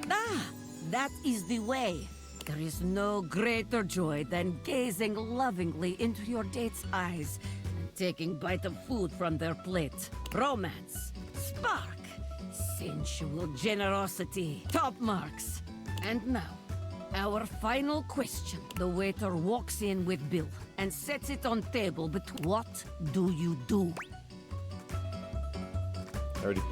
Ah, that is the way. There is no greater joy than gazing lovingly into your date's eyes and taking bite of food from their plate. Romance, spark, sensual generosity, top marks. And now, our final question. The waiter walks in with bill and sets it on table, but what do you do? Already.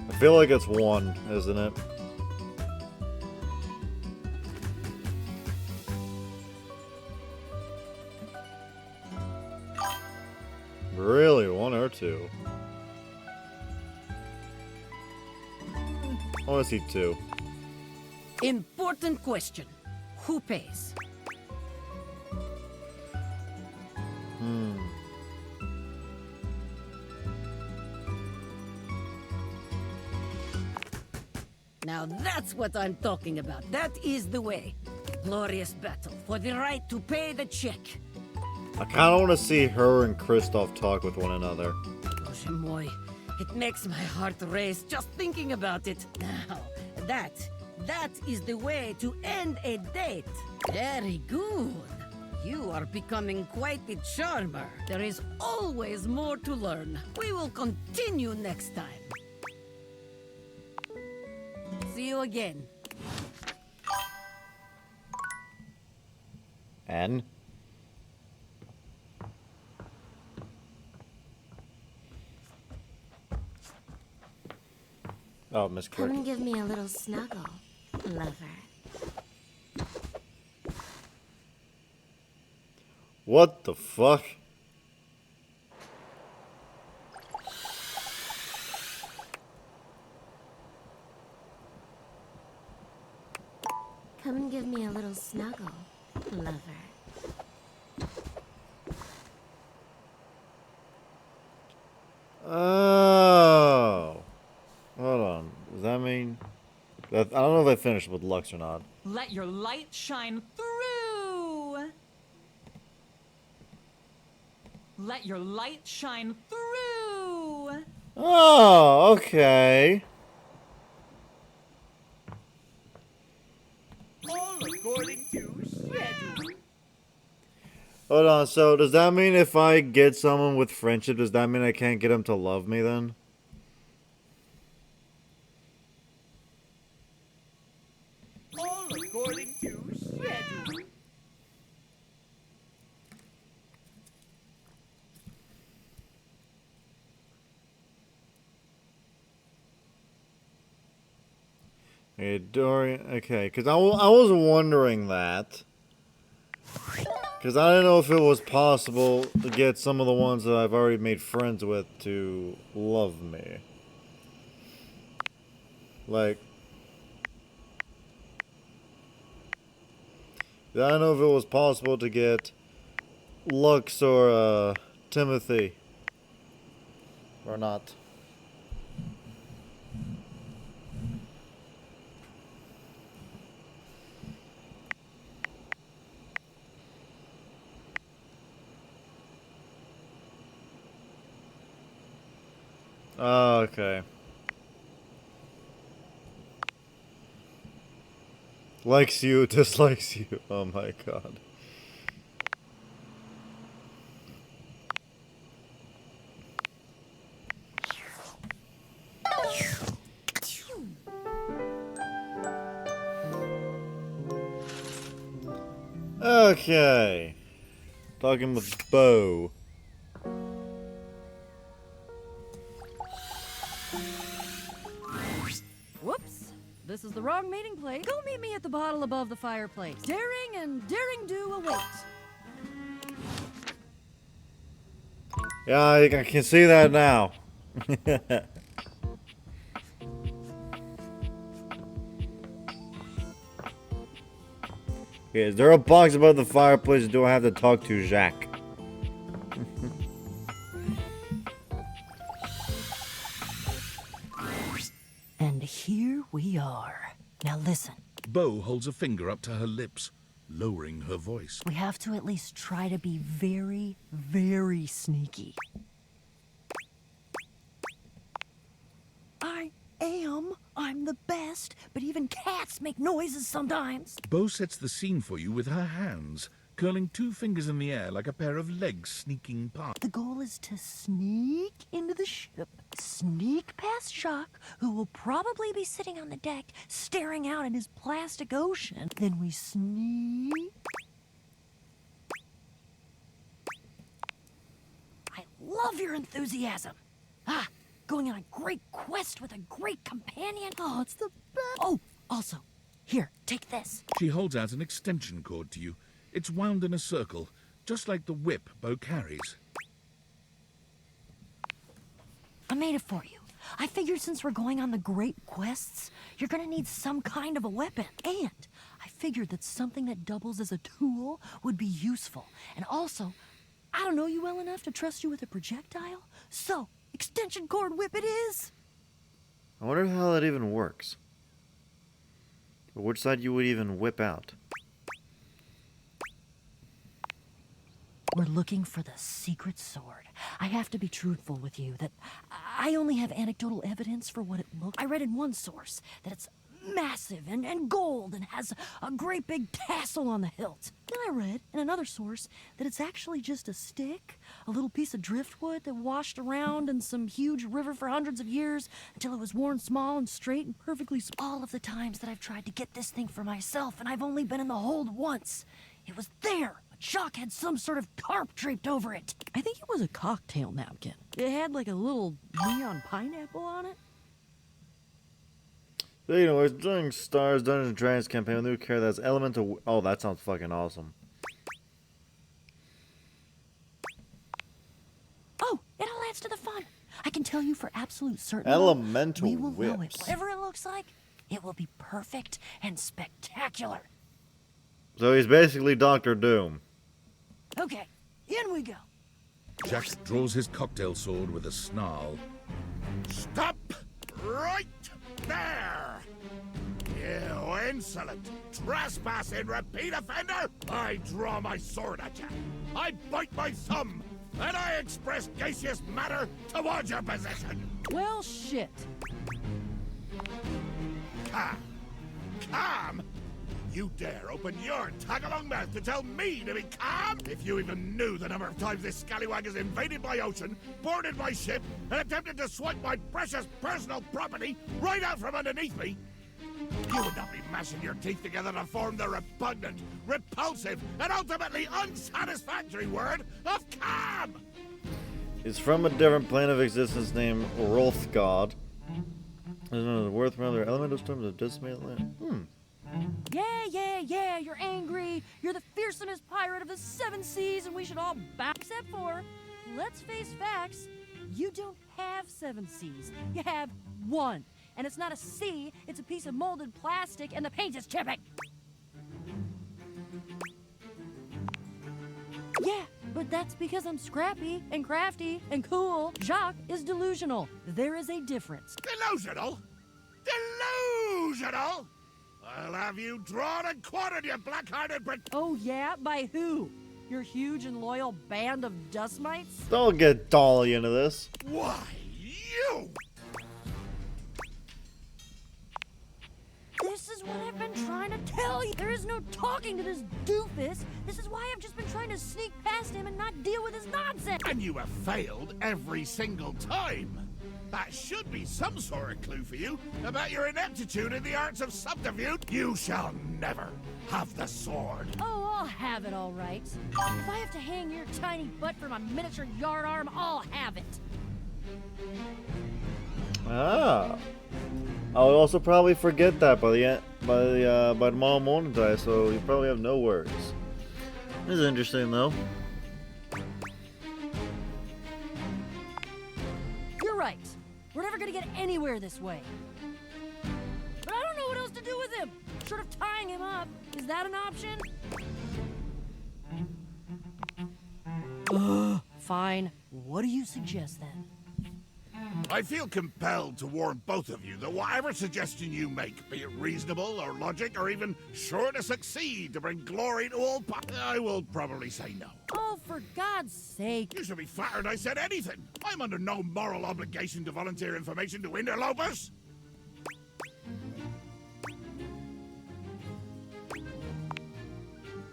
I feel like it's 1, isn't it? Really, 1 or 2? I want to see 2. Important question. Who pays? Now that's what I'm talking about. That is the way. Glorious battle for the right to pay the check. I kind of want to see her and Kristoff talk with one another. Boże mój, it makes my heart race just thinking about it. Now, that is the way to end a date. Very good. You are becoming quite the charmer. There is always more to learn. We will continue next time. See you again. N? Oh, Miss Come Crick. and give me a little snuggle, lover. What the fuck? Come and give me a little snuggle, lover. Oh. Hold on. Does that mean... I don't know if I finished with Lux or not. Let your light shine through. Let your light shine through. Oh, okay. All according to schedule. Hold on, so does that mean if I get someone with friendship, does that mean I can't get them to love me then? All according to schedule. Hey, Dorian. Okay, because I was wondering that. Because I didn't know if it was possible to get some of the ones that I've already made friends with to love me. Like, I don't know if it was possible to get Lux or Timothy. Or not. Oh, okay. Likes you, dislikes you. Oh my god. Okay. Talking with Bo. Whoops. This is the wrong meeting place. Go meet me at the bottle above the fireplace. Daring and daring do await. Yeah, I can see that now. Okay, is there a box above the fireplace or do I have to talk to Jacques? And here we are. Now listen. Bo holds a finger up to her lips, lowering her voice. We have to at least try to be very, very sneaky. I am. I'm the best, but even cats make noises sometimes. Bo sets the scene for you with her hands, curling two fingers in the air like a pair of legs sneaking past. The goal is to sneak into the ship, sneak past Jacques, who will probably be sitting on the deck staring out at his plastic ocean. Then we sneak. I love your enthusiasm. Going on a great quest with a great companion. Oh, it's the best. Oh, also, here, take this. She holds out an extension cord to you. It's wound in a circle, just like the whip Bo carries. I made it for you. I figured since we're going on the great quests, you're gonna need some kind of a weapon. And I figured that something that doubles as a tool would be useful. And also, I don't know you well enough to trust you with a projectile. So, extension cord whip it is! I wonder how that even works. Or which side you would even whip out. We're looking for the secret sword. I have to be truthful with you that I only have anecdotal evidence for what it looks. I read in one source that it's massive and gold and has a great big tassel on the hilt. Then I read in another source that it's actually just a stick, a little piece of driftwood that washed around in some huge river for hundreds of years until it was worn small and straight and perfectly all of the times that I've tried to get this thing for myself, and I've only been in the hold once. It was there. Jacques had some sort of tarp draped over it. I think it was a cocktail napkin. It had like a little neon pineapple on it. So, you know, it's during Stars Dungeons and Dragons campaign with new character that's elemental. Oh, that sounds fucking awesome. Oh, it all adds to the fun. I can tell you for absolute certain. Elemental we will know it. whips. Whatever it looks like, it will be perfect and spectacular. So he's basically Doctor Doom. Okay, in we go. Jacques draws his cocktail sword with a snarl. Stop right there! You insolent, trespassing repeat offender! I draw my sword at you. I bite my thumb, and I express gaseous matter towards your position. Well, shit. Calm. Calm? You dare open your tag-along mouth to tell me to be calm? If you even knew the number of times this scallywag has invaded my ocean, boarded my ship, and attempted to swipe my precious personal property right out from underneath me, you would not be mashing your teeth together to form the repugnant, repulsive, and ultimately unsatisfactory word of calm! He's from a different plane of existence named Rolthgod. There's no worth from other elemental storms of decimated land. Yeah, you're angry. You're the fearsomest pirate of the 7 seas, and we should all bow. Except for, let's face facts, you don't have 7 seas. You have 1. And it's not a sea, it's a piece of molded plastic, and the paint is chipping. Yeah, but that's because I'm scrappy and crafty and cool. Jacques is delusional. There is a difference. Delusional? Delusional? I'll have you drawn and quartered, you black-hearted Brit. Oh yeah? By who? Your huge and loyal band of dust mites? Don't get Dolly into this. Why, you? This is what I've been trying to tell you. There is no talking to this doofus. This is why I've just been trying to sneak past him and not deal with his nonsense. And you have failed every single time. That should be some sort of clue for you about your ineptitude in the arts of subterfuge. You shall never have the sword. Oh, I'll have it all right. If I have to hang your tiny butt from a miniature yard arm, I'll have it. Ah. I would also probably forget that by tomorrow morning, so you probably have no worries. This is interesting, though. You're right. We're never gonna get anywhere this way. But I don't know what else to do with him. Short of tying him up. Is that an option? Fine. What do you suggest then? I feel compelled to warn both of you that whatever suggestion you make, be it reasonable or logic or even sure to succeed to bring glory to all I will probably say no. Oh, for God's sake. You should be flattered I said anything. I'm under no moral obligation to volunteer information to interlopers.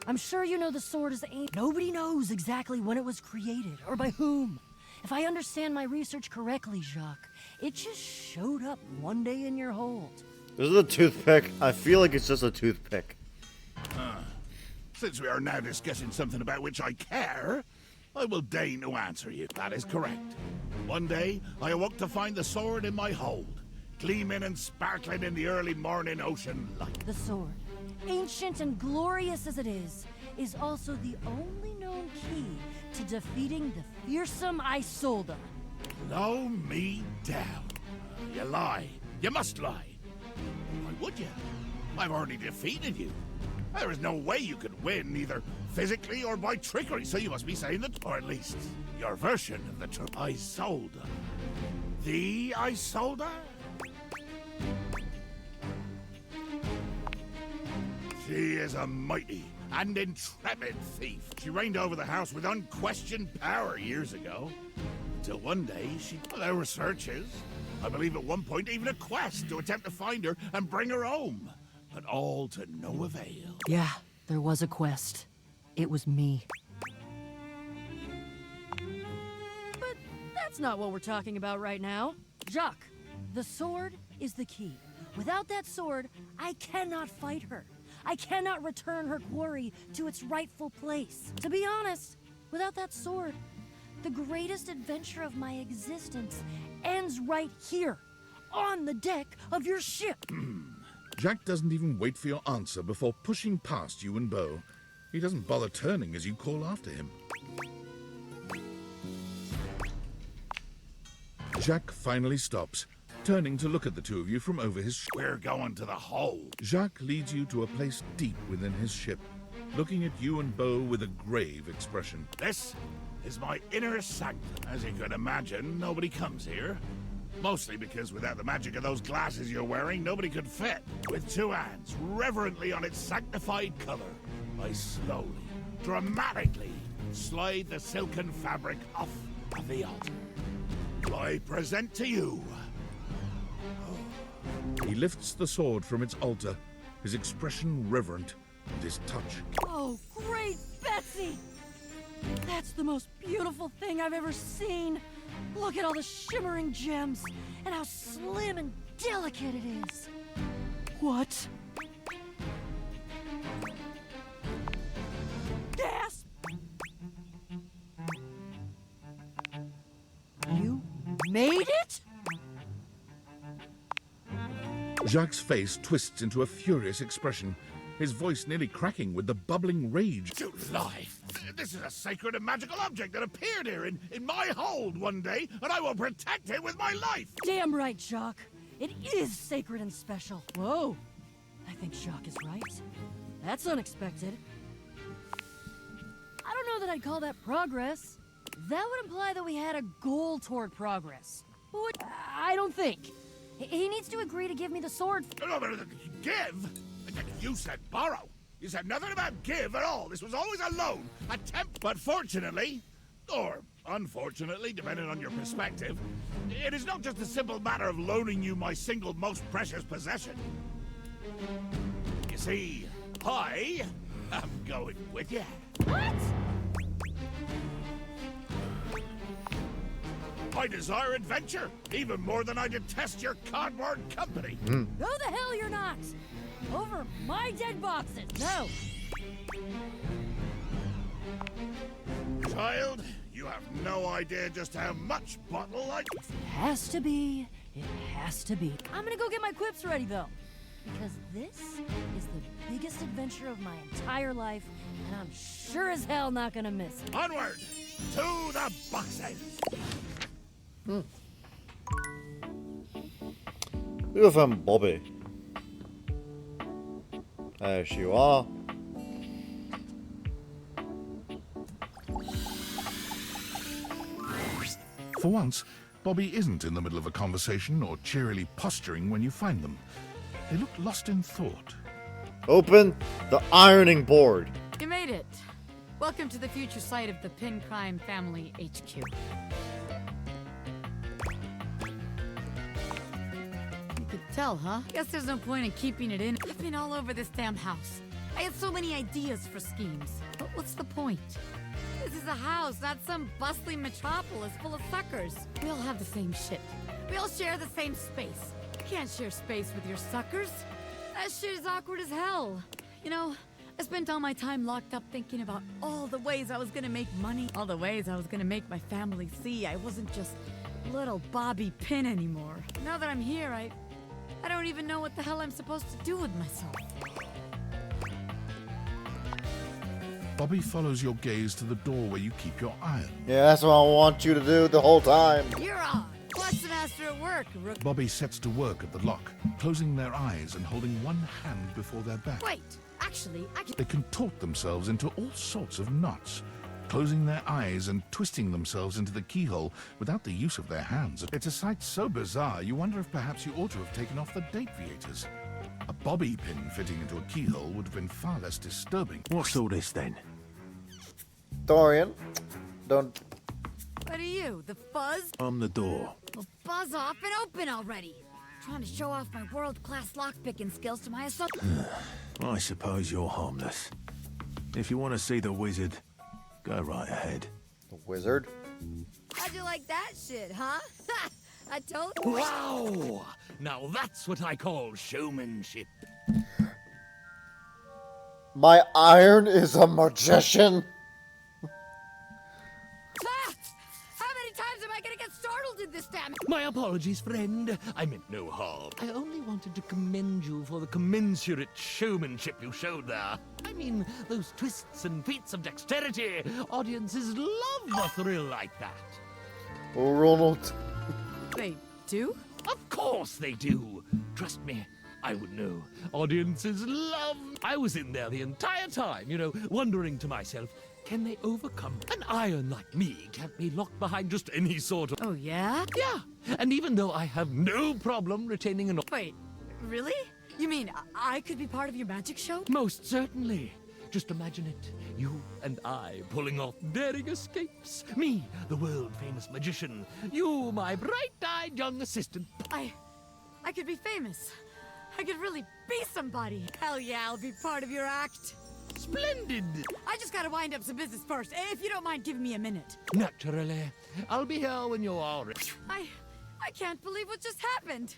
I'm sure you know the sword is aimed. Nobody knows exactly when it was created or by whom. If I understand my research correctly, Jacques, it just showed up one day in your hold. This is a toothpick. I feel like it's just a toothpick. Since we are now discussing something about which I care, I will deign to answer you. That is correct. One day, I awoke to find the sword in my hold, gleaming and sparkling in the early morning ocean light. The sword, ancient and glorious as it is also the only known key to defeating the fearsome Isolde. Blow me down. You lie. You must lie. Why would you? I've already defeated you. There is no way you could win, either physically or by trickery, so you must be saying that, or at least your version of the truth. Isolde. The Isolde? She is a mighty and intrepid thief. She reigned over the house with unquestioned power years ago. Till one day, there were searches. I believe at one point even a quest to attempt to find her and bring her home. But all to no avail. Yeah, there was a quest. It was me. But that's not what we're talking about right now. Jacques, the sword is the key. Without that sword, I cannot fight her. I cannot return her quarry to its rightful place. To be honest, without that sword, the greatest adventure of my existence ends right here, on the deck of your ship. Jack doesn't even wait for your answer before pushing past you and Beau. He doesn't bother turning as you call after him. Jack finally stops, turning to look at the two of you from over his We're going to the hold. Jacques leads you to a place deep within his ship, looking at you and Beau with a grave expression. This is my inner sanctum. As you can imagine, nobody comes here. Mostly because without the magic of those glasses you're wearing, nobody could fit. With two hands reverently on its sanctified color, I slowly, dramatically slide the silken fabric off of the altar. I present to you. He lifts the sword from its altar, his expression reverent, and his touch. Oh, great Betsy! That's the most beautiful thing I've ever seen. Look at all the shimmering gems and how slim and delicate it is. What? Gasp! You made it? Jacques' face twists into a furious expression, his voice nearly cracking with the bubbling rage. To life! This is a sacred and magical object that appeared here in my hold one day, and I will protect it with my life! Damn right, Jacques. It is sacred and special. Whoa. I think Jacques is right. That's unexpected. I don't know that I'd call that progress. That would imply that we had a goal toward progress. What? I don't think. He needs to agree to give me the sword. No, but give? You said borrow. You said nothing about give at all. This was always a loan, a temp. But fortunately, or unfortunately, depending on your perspective, it is not just a simple matter of loaning you my single most precious possession. You see, I am going with you. What? I desire adventure, even more than I detest your cardboard company. No, the hell you're not! Over my dead boxes, no! Child, you have no idea just how much bottle I... If it has to be, it has to be. I'm gonna go get my quips ready, though. Because this is the biggest adventure of my entire life, and I'm sure as hell not gonna miss it. Onward! To the boxes! Who found Bobby? There you are. For once, Bobby isn't in the middle of a conversation or cheerily posturing when you find them. They look lost in thought. Open the ironing board. You made it. Welcome to the future site of the Pin Crime Family HQ. You could tell, huh? Guess there's no point in keeping it in. I've been all over this damn house. I had so many ideas for schemes. But what's the point? This is a house, not some bustling metropolis full of suckers. We all have the same shit. We all share the same space. You can't share space with your suckers. That shit is awkward as hell. You know, I spent all my time locked up thinking about all the ways I was gonna make money, all the ways I was gonna make my family see I wasn't just little Bobby Pin anymore. Now that I'm here, I don't even know what the hell I'm supposed to do with myself. Bobby follows your gaze to the door where you keep your iron. Yeah, that's what I want you to do the whole time. You're on. Watch the master at work, Rook. Bobby sets to work at the lock, closing their eyes and holding one hand before their back. Wait, actually, I can... They contort themselves into all sorts of knots, closing their eyes and twisting themselves into the keyhole without the use of their hands. It's a sight so bizarre, you wonder if perhaps you ought to have taken off the deviators. A bobby pin fitting into a keyhole would have been far less disturbing. What's all this then? Dorian, don't... What are you, the fuzz? I'm the door. Well, buzz off and open already. Trying to show off my world-class lockpicking skills to my associate. I suppose you're harmless. If you want to see the wizard, go right ahead. The wizard? How'd you like that shit, huh? I told you. Wow! Now that's what I call showmanship. My iron is a magician? How many times am I gonna get startled in this damn... My apologies, friend. I meant no harm. I only wanted to commend you for the commensurate showmanship you showed there. I mean, those twists and feats of dexterity. Audiences love a thrill like that. Oh, Ronald. They do? Of course they do. Trust me, I would know. Audiences love... I was in there the entire time, you know, wondering to myself, can they overcome an iron like me? Can't be locked behind just any sort of... Oh, yeah? Yeah, and even though I have no problem retaining an... Wait, really? You mean I could be part of your magic show? Most certainly. Just imagine it. You and I pulling off daring escapes. Me, the world-famous magician. You, my bright-eyed young assistant. I could be famous. I could really be somebody. Hell yeah, I'll be part of your act. Splendid! I just gotta wind up some business first, if you don't mind giving me a minute. Naturally. I'll be here when you are ready. I can't believe what just happened.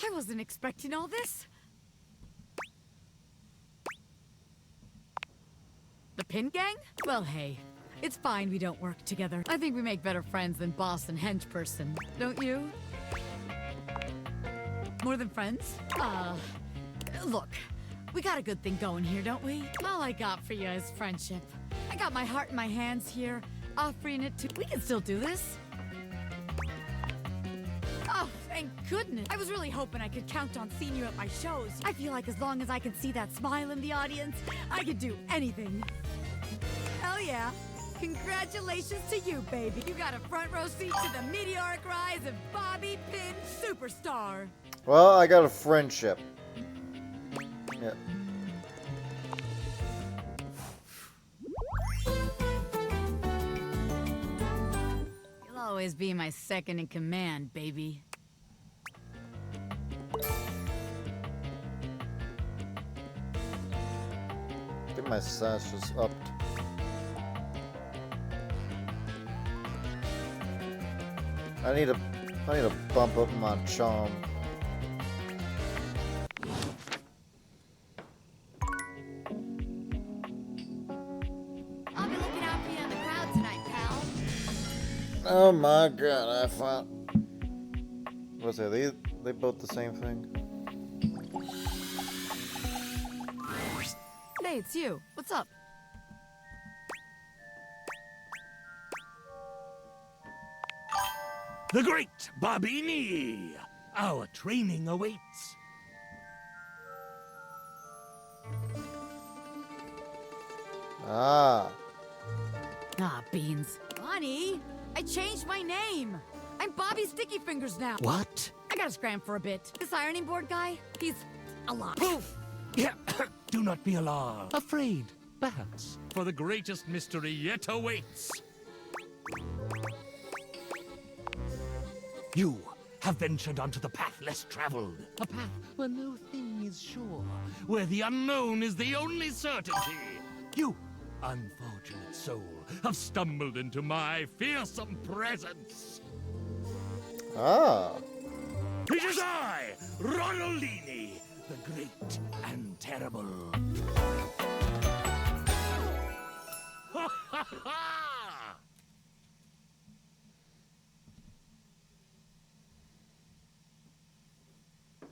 I wasn't expecting all this. The Pin Gang? Well, hey, it's fine we don't work together. I think we make better friends than boss and hench person, don't you? More than friends? Look, we got a good thing going here, don't we? All I got for you is friendship. I got my heart in my hands here, offering it to... We can still do this. Oh, thank goodness. I was really hoping I could count on seeing you at my shows. I feel like as long as I can see that smile in the audience, I could do anything. Hell yeah. Congratulations to you, baby. You got a front row seat to the meteoric rise of Bobby Pin Superstar. Well, I got a friendship. Yeah. You'll always be my second in command, baby. I think my sash is upped. I need to bump up my charm. I'll be looking out for you in the crowd tonight, pal. Oh my god, I found... What's that? They both the same thing? Hey, it's you. What's up? The great Barbini! Our training awaits. Ah. Ah, beans. Bonnie, I changed my name. I'm Bobby Sticky Fingers now. What? I gotta scram for a bit. This ironing board guy, he's a lot. Poof! Yeah, do not be alarmed. Afraid, perhaps, for the greatest mystery yet awaits. You have ventured onto the path less traveled. A path where no thing is sure, where the unknown is the only certainty. You, unfortunate soul, have stumbled into my fearsome presence. Ah. It is I, Ronaldini, the great and terrible. Ha ha ha!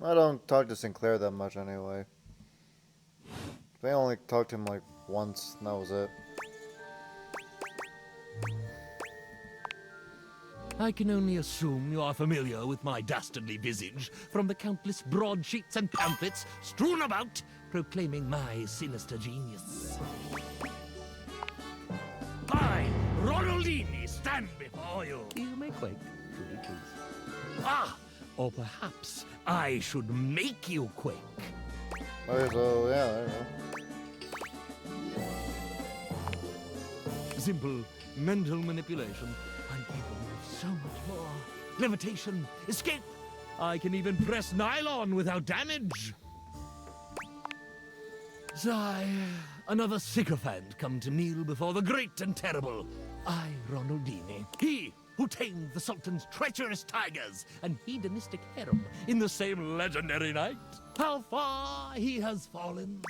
I don't talk to Sinclair that much anyway. They only talked to him like once, and that was it. I can only assume you are familiar with my dastardly visage from the countless broadsheets and pamphlets strewn about proclaiming my sinister genius. I, Ronaldini, stand before you. You may quake, truly please. Ah, or perhaps I should make you quake. Okay, so yeah, there you go. Simple mental manipulation. I'm capable of so much more. Levitation, escape. I can even press nylon without damage. Sigh, another sycophant come to kneel before the great and terrible. I, Ronaldini, he who tamed the Sultan's treacherous tigers and hedonistic harem in the same legendary night. How far he has fallen.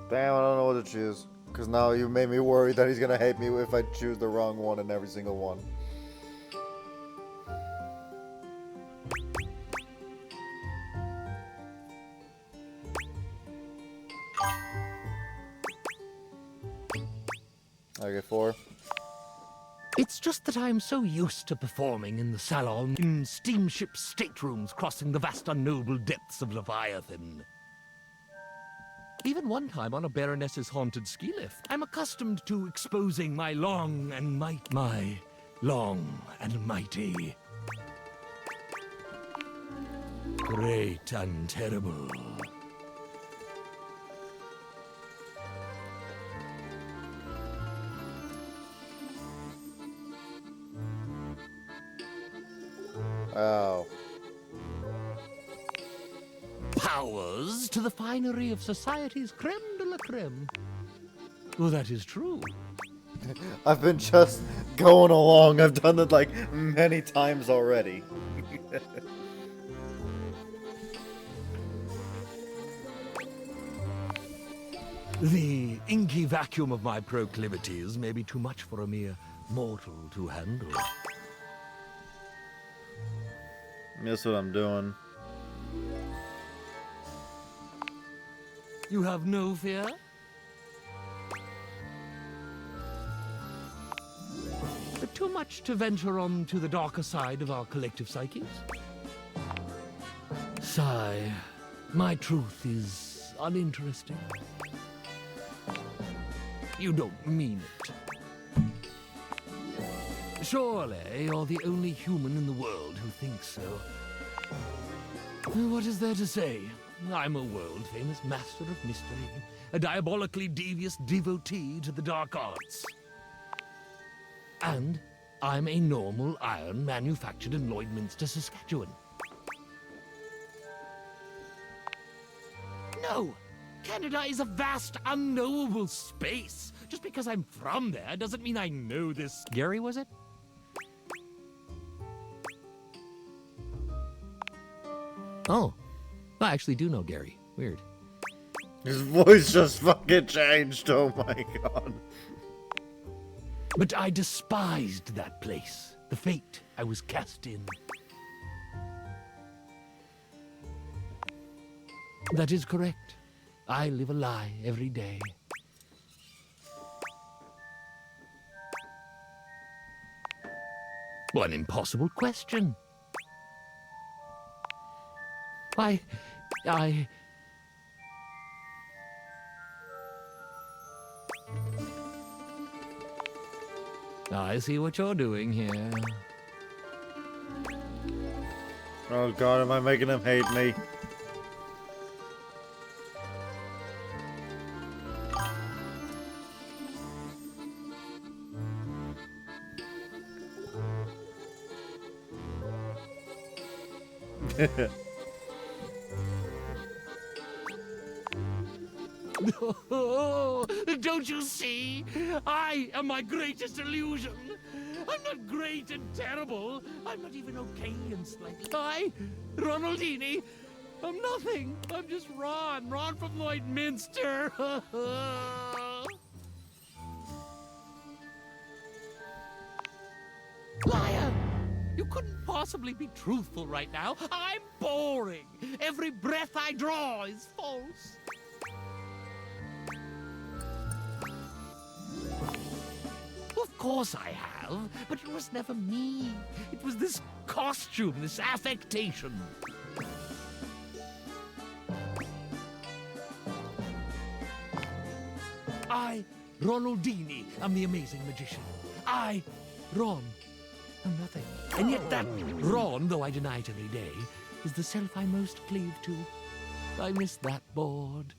Damn, I don't know what to choose. Because now you made me worry that he's gonna hate me if I choose the wrong one in every single one. I get 4. It's just that I'm so used to performing in the salon, in steamship staterooms crossing the vast unknowable depths of Leviathan. Even one time on a Baroness's haunted ski lift. I'm accustomed to exposing my long and long and mighty. Great and terrible. Oh. Powers to the finery of society's creme de la creme. Well, that is true. I've been just going along. I've done it like many times already. The inky vacuum of my proclivities may be too much for a mere mortal to handle. That's what I'm doing. You have no fear? But too much to venture on to the darker side of our collective psyches? Sigh, my truth is uninteresting. You don't mean it. Surely you're the only human in the world who thinks so. What is there to say? I'm a world-famous master of mystery, a diabolically devious devotee to the dark arts. And I'm a normal iron manufactured in Lloydminster, Saskatchewan. No! Canada is a vast, unknowable space. Just because I'm from there doesn't mean I know this. Gary, was it? Oh. I actually do know Gary. Weird. His voice just fucking changed. Oh my god. But I despised that place. The fate I was cast in. That is correct. I live a lie every day. One impossible question. Why, I see what you're doing here. Oh god, am I making him hate me? Oh, don't you see? I am my greatest illusion. I'm not great and terrible. I'm not even okay and slightly. I, Ronaldini, I'm nothing. I'm just Ron from Lloydminster. Liar! You couldn't possibly be truthful right now. I'm boring. Every breath I draw is false. Of course I have, but it was never me. It was this costume, this affectation. I, Ronaldini, am the amazing magician. I, Ron, am nothing. And yet that Ron, though I deny it every day, is the self I most cleave to. I miss that board.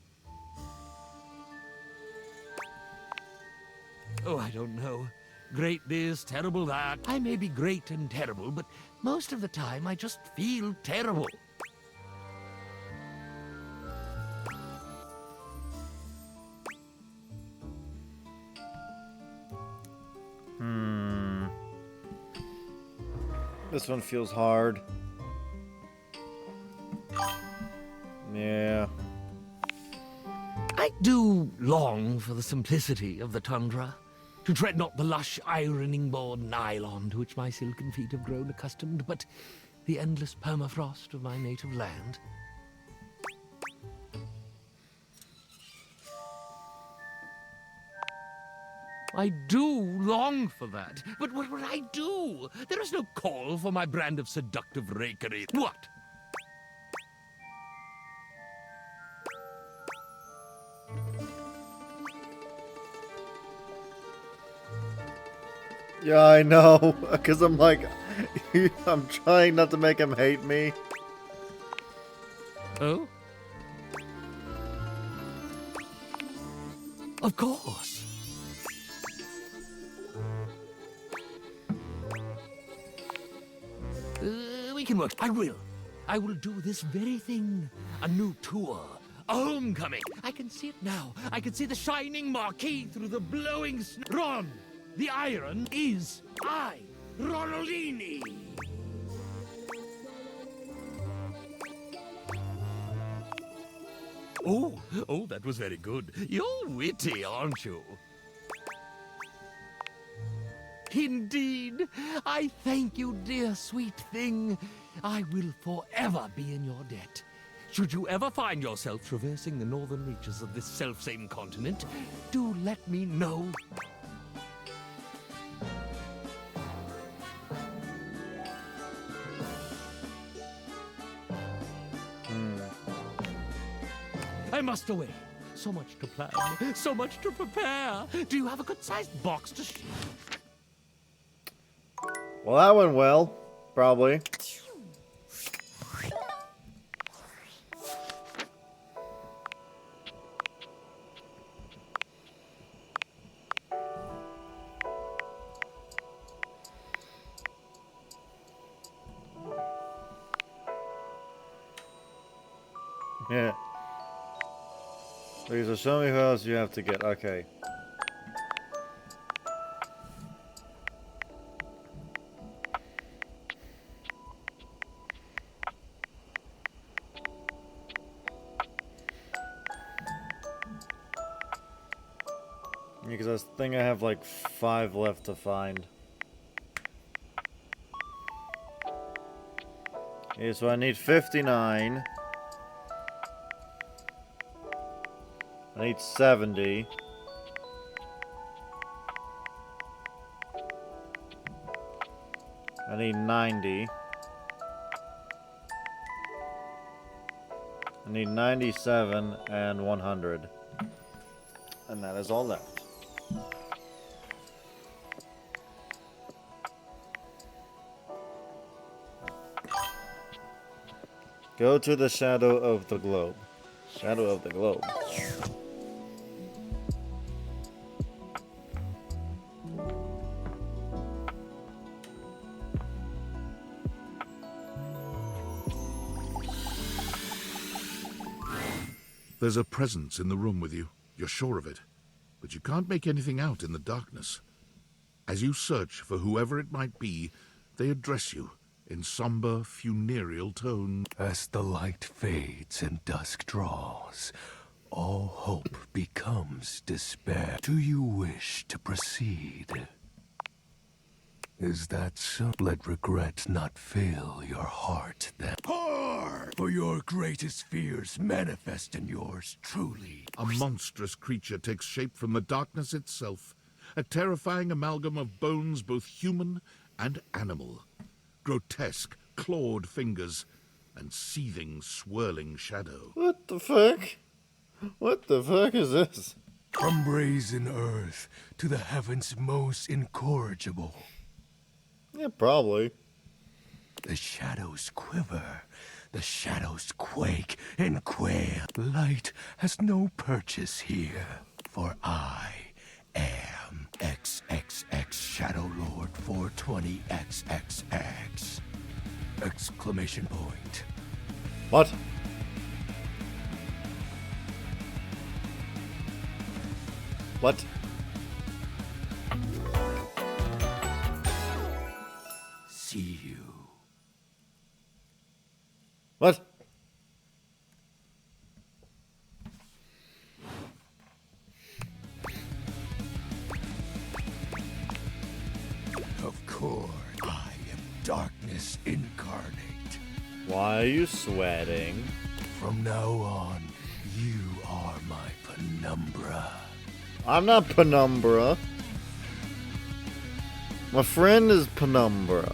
Oh, I don't know. Great this, terrible that. I may be great and terrible, but most of the time I just feel terrible. This one feels hard. Yeah. I do long for the simplicity of the tundra, to tread not the lush ironing board nylon to which my silken feet have grown accustomed, but the endless permafrost of my native land. I do long for that, but what would I do? There is no call for my brand of seductive rakery. What? Yeah, I know, because I'm like, I'm trying not to make him hate me. Oh? Of course. We we can work. I will. I will do this very thing. A new tour. A homecoming. I can see it now. I can see the shining marquee through the blowing snow. Ron, the iron is I, Ronaldini. Oh, that was very good. You're witty, aren't you? Indeed. I thank you, dear sweet thing. I will forever be in your debt. Should you ever find yourself traversing the northern reaches of this selfsame continent, do let me know. I must away. So much to plan, so much to prepare. Do you have a good-sized box to ship? Well, that went well. Probably. Yeah. Okay, so show me who else you have to get. Okay. Because I think I have like 5 left to find. Okay, so I need 59. I need 70. I need 90. I need 97 and 100. And that is all left. Go to the shadow of the globe. Shadow of the globe. There's a presence in the room with you. You're sure of it. But you can't make anything out in the darkness. As you search for whoever it might be, they address you in somber, funereal tone. As the light fades and dusk draws, all hope becomes despair. Do you wish to proceed? Is that so? Let regret not fill your heart then. For your greatest fears manifest in yours truly. A monstrous creature takes shape from the darkness itself, a terrifying amalgam of bones both human and animal. Grotesque, clawed fingers, and seething, swirling shadow. What the fuck? What the fuck is this? From brazen earth to the heavens most incorrigible. Yeah, probably. The shadows quiver, the shadows quake and quail. Light has no purchase here, for I am XXX Shadow Lord 420XXX! Exclamation point. What? What? See you. What? Of course, I am darkness incarnate. Why are you sweating? From now on, you are my penumbra. I'm not Penumbra. My friend is Penumbra,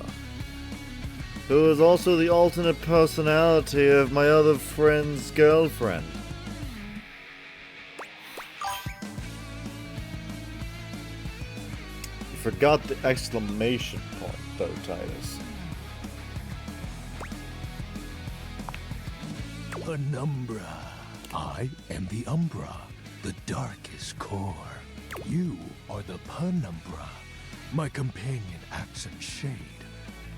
who is also the alternate personality of my other friend's girlfriend. You forgot the exclamation point, though, Titus. Penumbra. I am the Umbra, the darkest core. You are the Penumbra, my companion accent shade.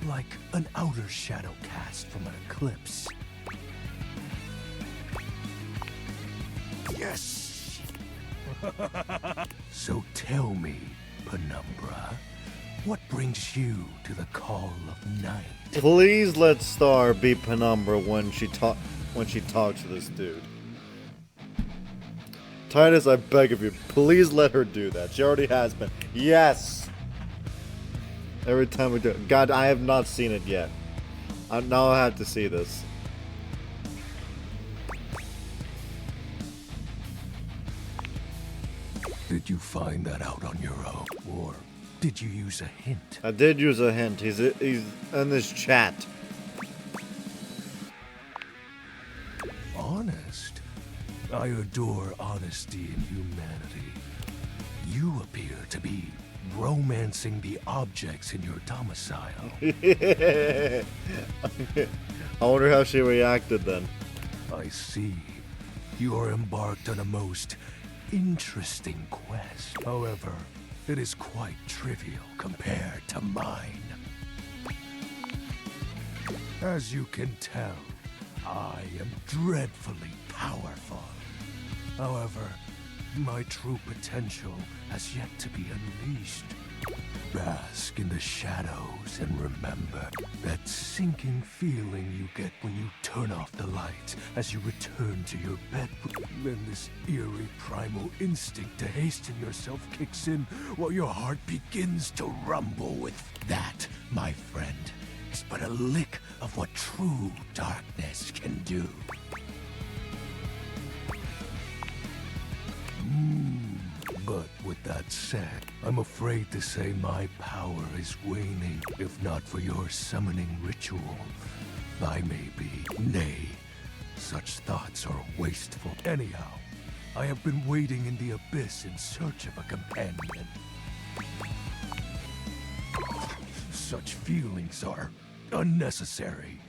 like an outer shadow cast from an eclipse. Yes! So tell me, Penumbra, what brings you to the call of night? Please let Star be Penumbra when she talks to this dude. Titus, I beg of you, please let her do that. She already has been. Yes! Every time we do it. God, I have not seen it yet. Now I have to see this. Did you find that out on your own? Or did you use a hint? I did use a hint. He's in this chat. Honest? I adore honesty and humanity. You appear to be romancing the objects in your domicile. I wonder how she reacted then. I see. You are embarked on a most interesting quest. However, it is quite trivial compared to mine. As you can tell, I am dreadfully powerful. However, my true potential has yet to be unleashed. Bask in the shadows and remember that sinking feeling you get when you turn off the light as you return to your bed. Then this eerie primal instinct to hasten yourself kicks in while your heart begins to rumble. With that, my friend, is but a lick of what true darkness can do. But with that said, I'm afraid to say my power is waning. If not for your summoning ritual, I may be. Nay, such thoughts are wasteful. Anyhow, I have been waiting in the abyss in search of a companion. Such feelings are unnecessary,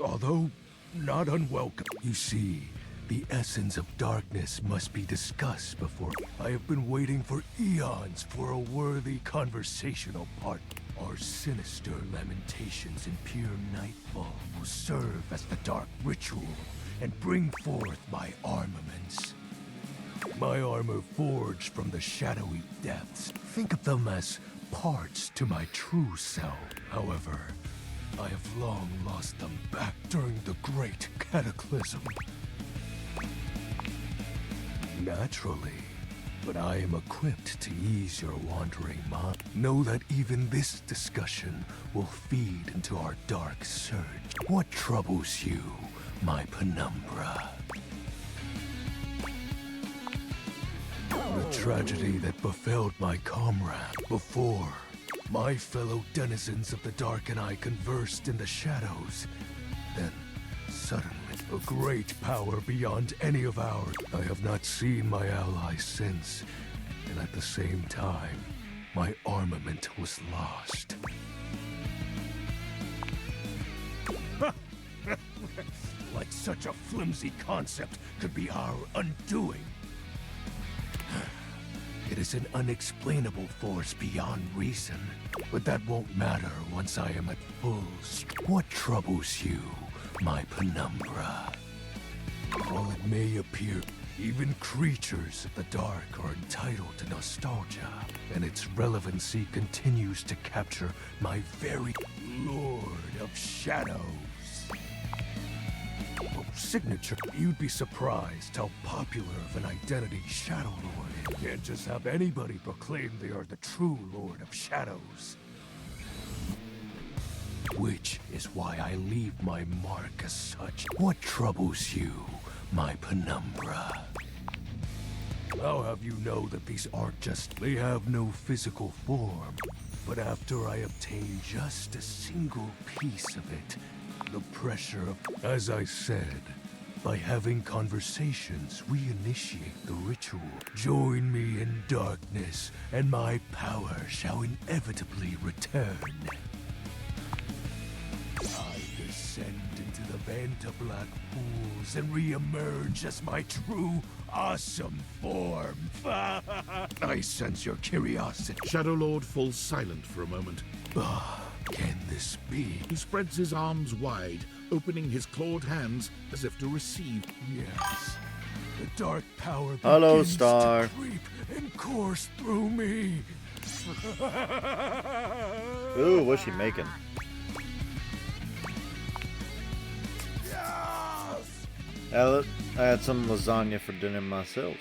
although not unwelcome. You see, the essence of darkness must be discussed before. I have been waiting for eons for a worthy conversational partner. Our sinister lamentations in pure nightfall will serve as the dark ritual and bring forth my armaments. My armor forged from the shadowy depths. Think of them as parts to my true self. However, I have long lost them back during the great cataclysm. Naturally, but I am equipped to ease your wandering mind. Know that even this discussion will feed into our dark surge. What troubles you, my Penumbra? The tragedy that befell my comrade. Before, my fellow denizens of the dark and I conversed in the shadows. Then, suddenly, a great power beyond any of ours. I have not seen my ally since, and at the same time, my armament was lost. Like such a flimsy concept could be our undoing. It is an unexplainable force beyond reason, but that won't matter once I am at full strength. What troubles you, my Penumbra? While it may appear, even creatures of the dark are entitled to nostalgia, and its relevancy continues to capture my very Lord of Shadows. Signature. You'd be surprised how popular of an identity Shadow Lord is. Can't just have anybody proclaim they are the true Lord of Shadows. Which is why I leave my mark as such. What troubles you, my Penumbra? I'll have you know that these aren't just... They have no physical form. But after I obtain just a single piece of it, the pressure of... As I said, by having conversations, we initiate the ritual. Join me in darkness, and my power shall inevitably return. I descend into the Vanta Black pools and re-emerge as my true, awesome form. I sense your curiosity. Shadow Lord falls silent for a moment. can this be? He spreads his arms wide, opening his clawed hands as if to receive. Yes. The dark power Hello, begins Star. to creep and course through me. Ooh, what's she making? I had some lasagna for dinner myself.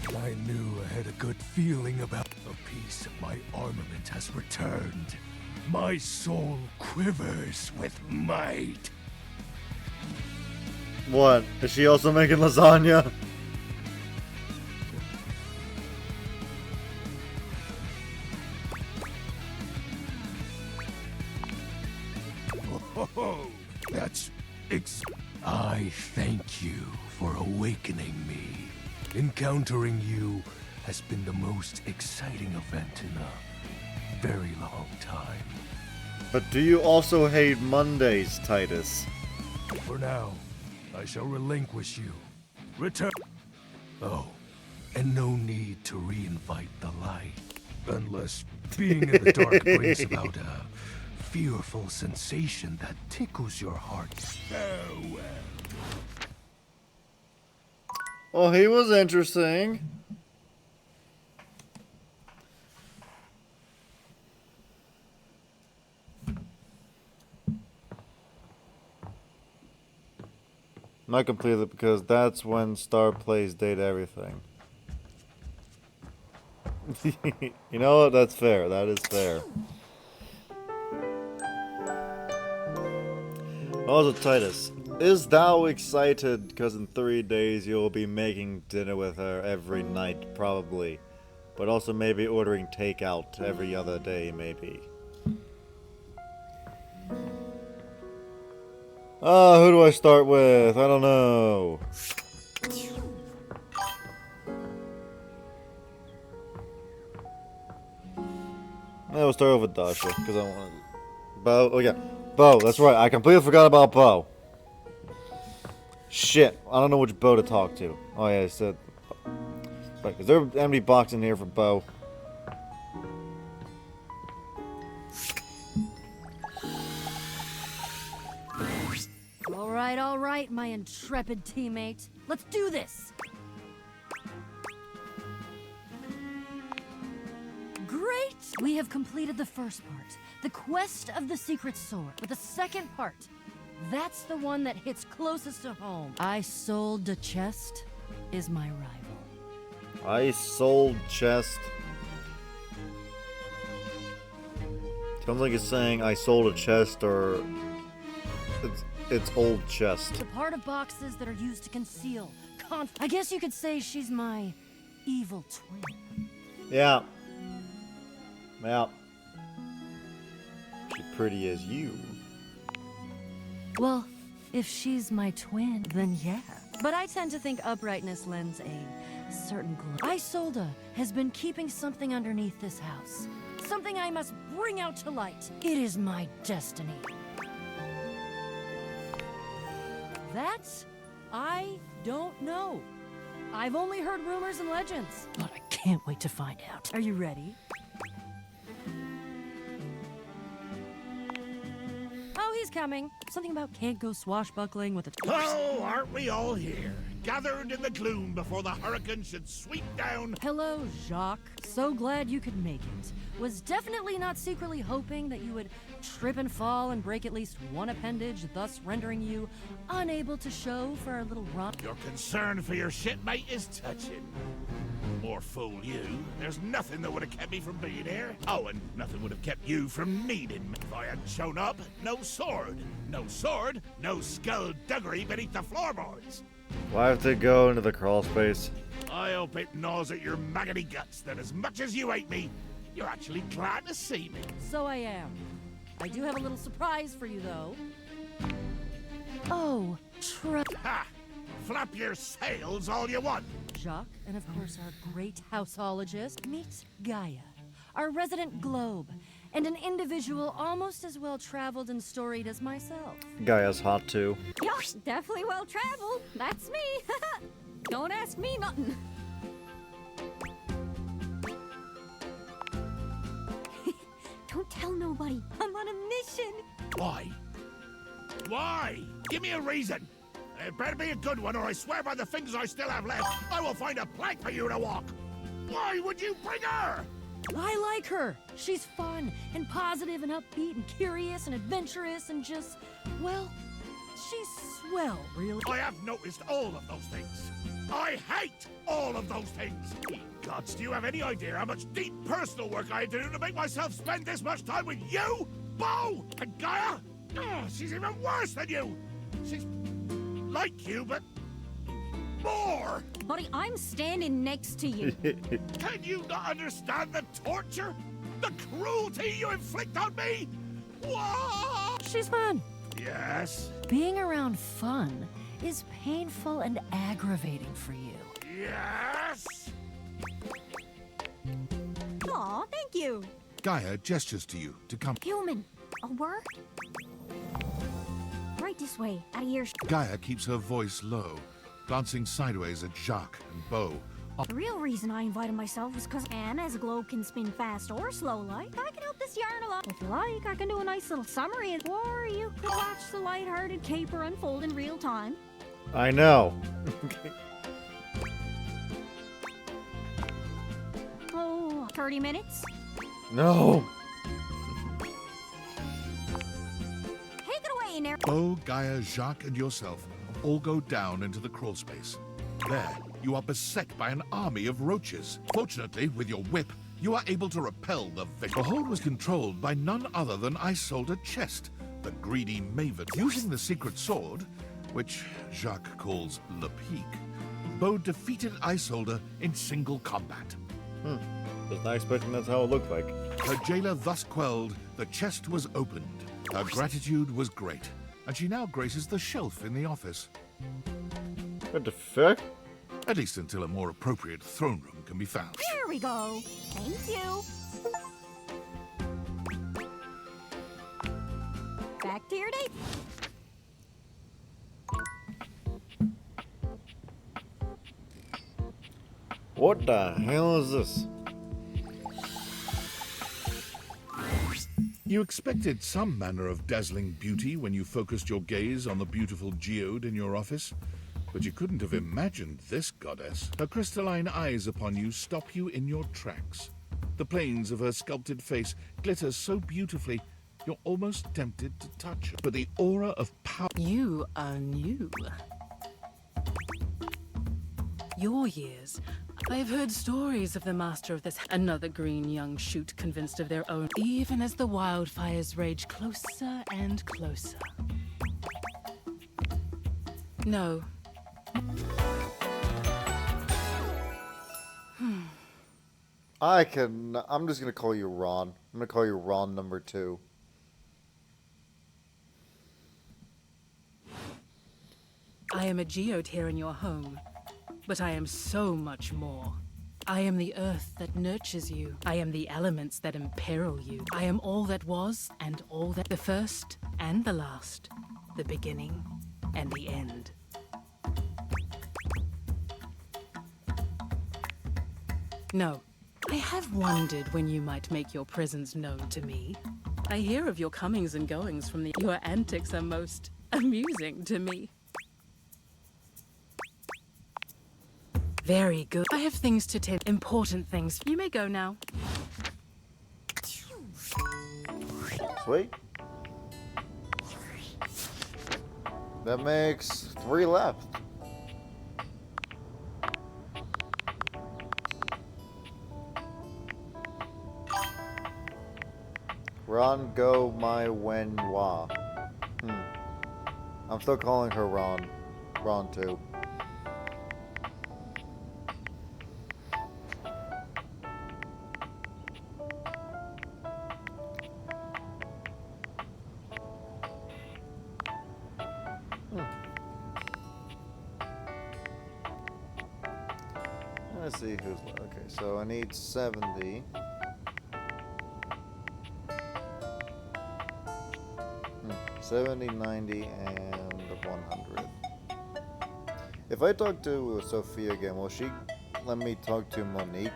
I knew I had a good feeling about a piece of my armament has returned. My soul quivers with might. What? Is she also making lasagna? Oh, that's I thank you for awakening me. Encountering you has been the most exciting event in a very long time. But do you also hate Mondays, Titus? For now, I shall relinquish you. Return. Oh, and no need to reinvite the light. Unless being in the dark brings about a fearful sensation that tickles your heart. Farewell. Well, he was interesting. Not completely, because that's when Star plays date everything. You know what? That's fair. That is fair. Also, Titus, is thou excited because in 3 days you'll be making dinner with her every night, probably. But also maybe ordering takeout every other day, maybe. Who do I start with? I don't know. We'll start with Dasha, because I want to... Bo, oh yeah. Bo, that's right, I completely forgot about Bo. Shit, I don't know which Bo to talk to. Oh yeah, I said... Wait, is there an empty box in here for Bo? All right, my intrepid teammate. Let's do this! Great! We have completed the first part, the quest of the secret sword. But the second part, that's the one that hits closest to home. I sold the chest is my rival. I sold chest. Sounds like it's saying I sold a chest or it's old chest. The part of boxes that are used to conceal I guess you could say she's my evil twin. Yeah. Yeah. She's pretty as you. Well, if she's my twin, then yeah. But I tend to think uprightness lends a certain glow. Isolda has been keeping something underneath this house. Something I must bring out to light. It is my destiny. That, I don't know. I've only heard rumors and legends, but I can't wait to find out. Are you ready? Oh, he's coming. Something about can't go swashbuckling with a... Oh, aren't we all here? Gathered in the gloom before the hurricane should sweep down. Hello, Jacques. So glad you could make it. Was definitely not secretly hoping that you would trip and fall and break at least one appendage, thus rendering you unable to show for our little romp. Your concern for your shitmate is touching. Or fool you. There's nothing that would have kept me from being here. Oh, and nothing would have kept you from needing me. If I hadn't shown up, no sword. No sword, no skullduggery beneath the floorboards. Do I have to go into the crawl space? I hope it gnaws at your maggoty guts that as much as you hate me, you're actually glad to see me. So I am. I do have a little surprise for you, though. Oh, Ha! Flap your sails all you want. Jacques, and of course our great houseologist, meet Gaia, our resident globe, and an individual almost as well-traveled and storied as myself. Gaia's hot too. Yosh, definitely well traveled. That's me. Don't ask me nothing. Don't tell tell nobody. I'm on a mission. Why? Why? Give me a reason. It better be a good one, or I swear by the fingers I still have left, I will find a plank for you to walk. Why would you bring her? I like her. She's fun and positive and upbeat and curious and adventurous and just, well, she's swell, really. I have noticed all of those things. I hate all of those things. Gods, do you have any idea how much deep personal work I had to do to make myself spend this much time with you, Bo, and Gaia? Oh, she's even worse than you. She's like you, but more. Buddy, I'm standing next to you. Can you not understand the torture? The cruelty you inflict on me? Whoa! She's fun. Yes? Being around fun is painful and aggravating for you. Yes? Aw, thank you. Gaia gestures to you to come. Human, a word? Right this way, out of earshot. Gaia keeps her voice low, glancing sideways at Jacques and Bo. The real reason I invited myself was because Anne, as a globe can spin fast or slow like, I can help this yarn along. If you like, I can do a nice little summary, or you could watch the lighthearted caper unfold in real time. I know. Oh, 30 minutes? No. Take it away in there. Bo, Gaia, Jacques, and yourself all go down into the crawl space. There, you are beset by an army of roaches. Fortunately, with your whip, you are able to repel the victim. The hold was controlled by none other than Isolde Chest, the greedy maven. Using the secret sword, which Jacques calls Le Pique, Bo defeated Isolde in single combat. Was not expecting that's how it looked like. Her jailer thus quelled, the chest was opened. Her gratitude was great, and she now graces the shelf in the office. What the fuck? At least until a more appropriate throne room can be found. There we go. Thank you. Back to your date. What the hell is this? You expected some manner of dazzling beauty when you focused your gaze on the beautiful geode in your office, but you couldn't have imagined this goddess. Her crystalline eyes upon you stop you in your tracks. The planes of her sculpted face glitter so beautifully, you're almost tempted to touch her. But the aura of power... You are new. Your years. I've heard stories of the master of this. Another green young shoot convinced of their own, even as the wildfires rage closer and closer. No. I'm just gonna call you Ron. I'm gonna call you Ron number 2. I am a geode here in your home, but I am so much more. I am the earth that nurtures you. I am the elements that imperil you. I am all that was and all that... The first and the last. The beginning and the end. No. I have wondered when you might make your presence known to me. I hear of your comings and goings from the... Your antics are most amusing to me. Very good. I have things to tell. Important things. You may go now. Sweet. That makes 3 left. Ron go my wen wa. I'm still calling her Ron. Ron 2. Let's see who's left. Okay, so I need 70. 70, 90, and 100. If I talk to Sophia again, will she let me talk to Monique?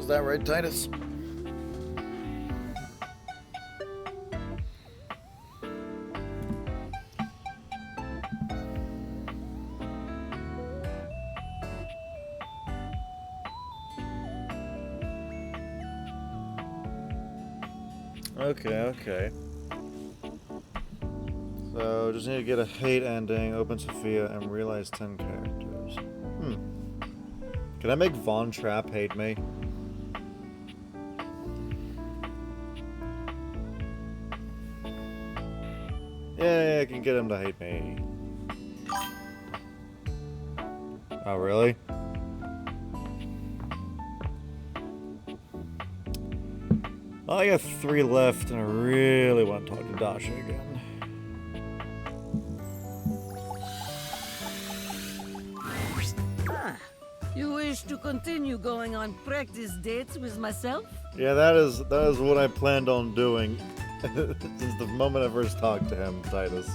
Is that right, Titus? Okay. So, just need to get a hate ending, open Sophia, and realize 10 characters. Can I make Von Trapp hate me? Yeah, I can get him to hate me. Oh, really? I got 3 left, and I really want to talk to Dasha again. You wish to continue going on practice dates with myself? Yeah, that is what I planned on doing since the moment I first talked to him, Titus.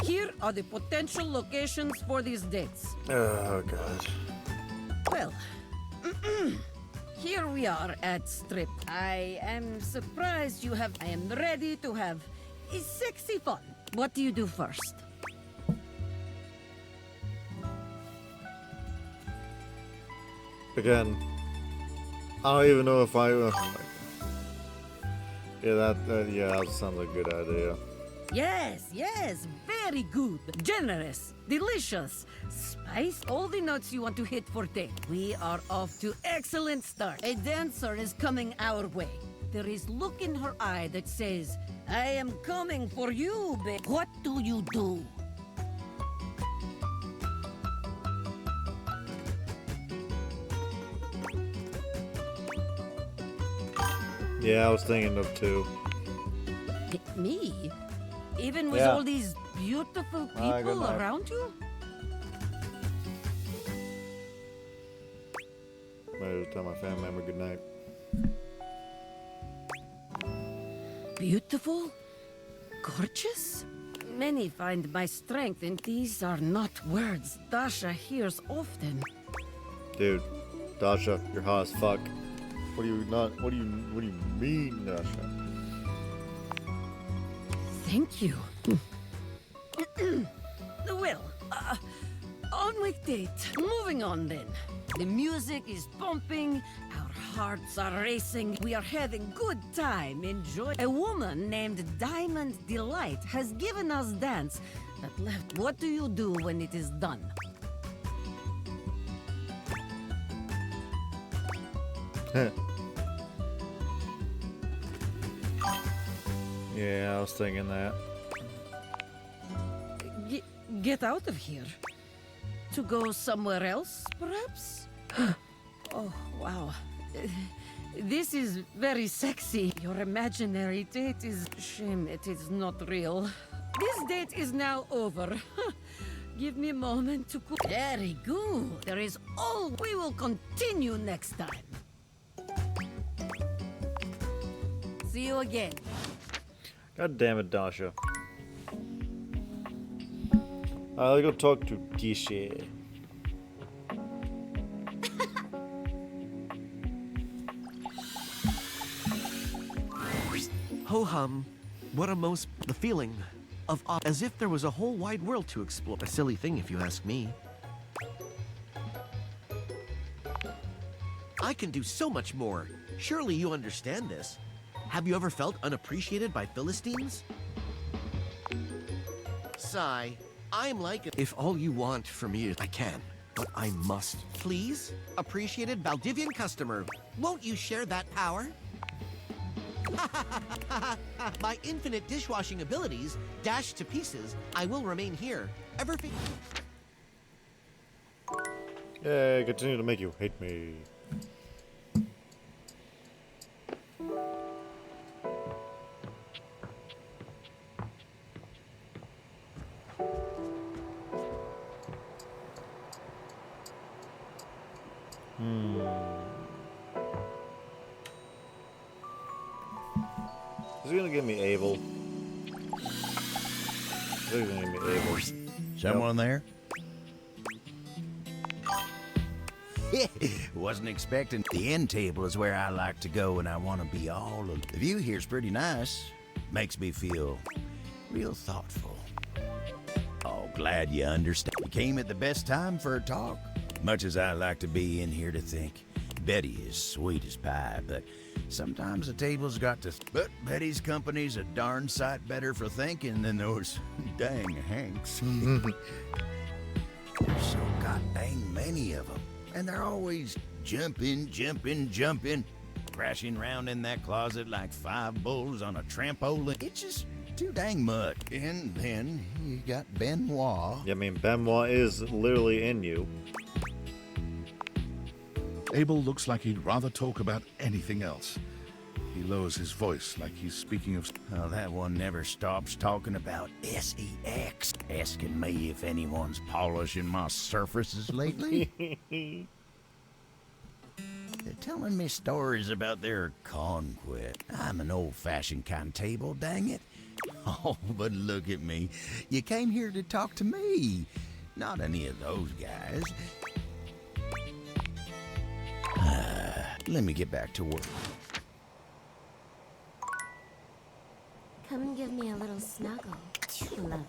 Here are the potential locations for these dates. Oh, God. Well, here we are at Strip. I am surprised you have... I am ready to have a sexy fun. What do you do first? Again, I don't even know if I... yeah, that sounds like a good idea. Yes, very good. Generous, delicious, spice, all the notes you want to hit for date. We are off to excellent start. A dancer is coming our way. There is look in her eye that says, I am coming for you, babe. What do you do? Yeah, I was thinking of 2. Me? Even with Yeah. all these beautiful Good people night. around you? Might just tell my family member good night. Beautiful? Gorgeous? Many find my strength, and these are not words Dasha hears often. Dude, Dasha, you're hot as fuck. What do you mean, Dasha? Thank you. Well, on with date. Moving on then. The music is pumping, our hearts are racing, we are having good time, enjoy. A woman named Diamond Delight has given us dance that left. What do you do when it is done? Yeah, I was thinking that. Get out of here. To go somewhere else, perhaps? Oh, wow. This is very sexy. Your imaginary date is... Shame it is not real. This date is now over. Give me a moment to cool. Very good. There is all... We will continue next time. See you again. God damn it, Dasha. I'll go talk to Disha. Ho hum. What a most... the feeling of as if there was a whole wide world to explore. A silly thing if you ask me. I can do so much more. Surely you understand this. Have you ever felt unappreciated by Philistines? Sigh. I'm like a... If all you want from me is... I can, but I must. Please? Appreciated Valdivian customer. Won't you share that power? My infinite dishwashing abilities, dashed to pieces, I will remain here. Ever Yay, continue to make you hate me. Is he gonna give me Abel? He's gonna give me Abel. Someone there? Wasn't expecting. The end table is where I like to go when I want to be all alone. The view here's pretty nice. Makes me feel real thoughtful. Oh, glad you understand. You came at the best time for a talk. Much as I like to be in here to think, Betty is sweet as pie, but sometimes the table's got to... But Betty's company's a darn sight better for thinking than those dang Hanks. There's so god dang many of them. And they're always jumping, crashing around in that closet like 5 bulls on a trampoline. It's just too dang much. And then you got Benoit. Yeah, I mean, Benoit is literally in you. Abel looks like he'd rather talk about anything else. He lowers his voice like he's speaking of... Oh, that one never stops talking about SEX. Asking me if anyone's polishing my surfaces lately. They're telling me stories about their conquest. I'm an old-fashioned kind of table, dang it. Oh, but look at me. You came here to talk to me, not any of those guys. Let me get back to work. Come and give me a little snuggle, lover.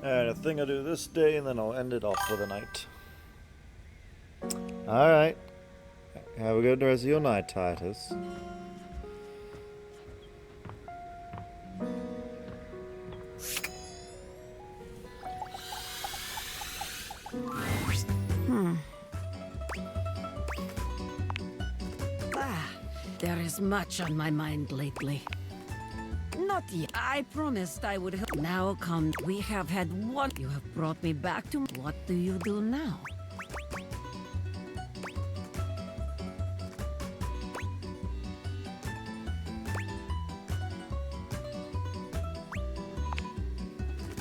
Alright, I think I'll do this day and then I'll end it off for the night. Alright. Have a good rest of your night, Titus. There is much on my mind lately. Not yet. I promised I would help. Now come. We have had one. You have brought me back to... What do you do now?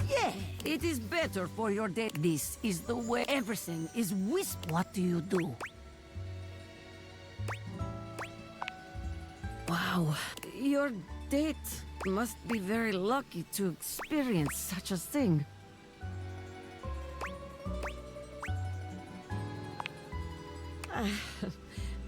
Yeah, it is better for your day. This is the way. Everything is whisper. What do you do? Wow, your date must be very lucky to experience such a thing.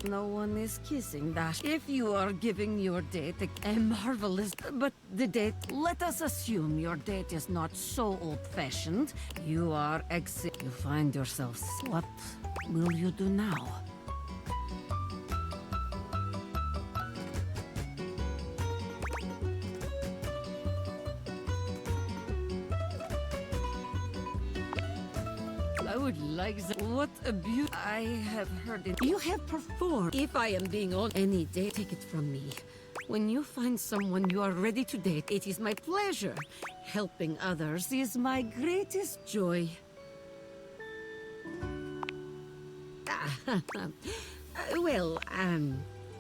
No one is kissing that. If you are giving your date a marvelous... But the date... Let us assume your date is not so old-fashioned. You are You find yourself... What will you do now? I would like that. What a beauty. I have heard it. You have performed. If I am being on any date, take it from me. When you find someone you are ready to date, it is my pleasure. Helping others is my greatest joy.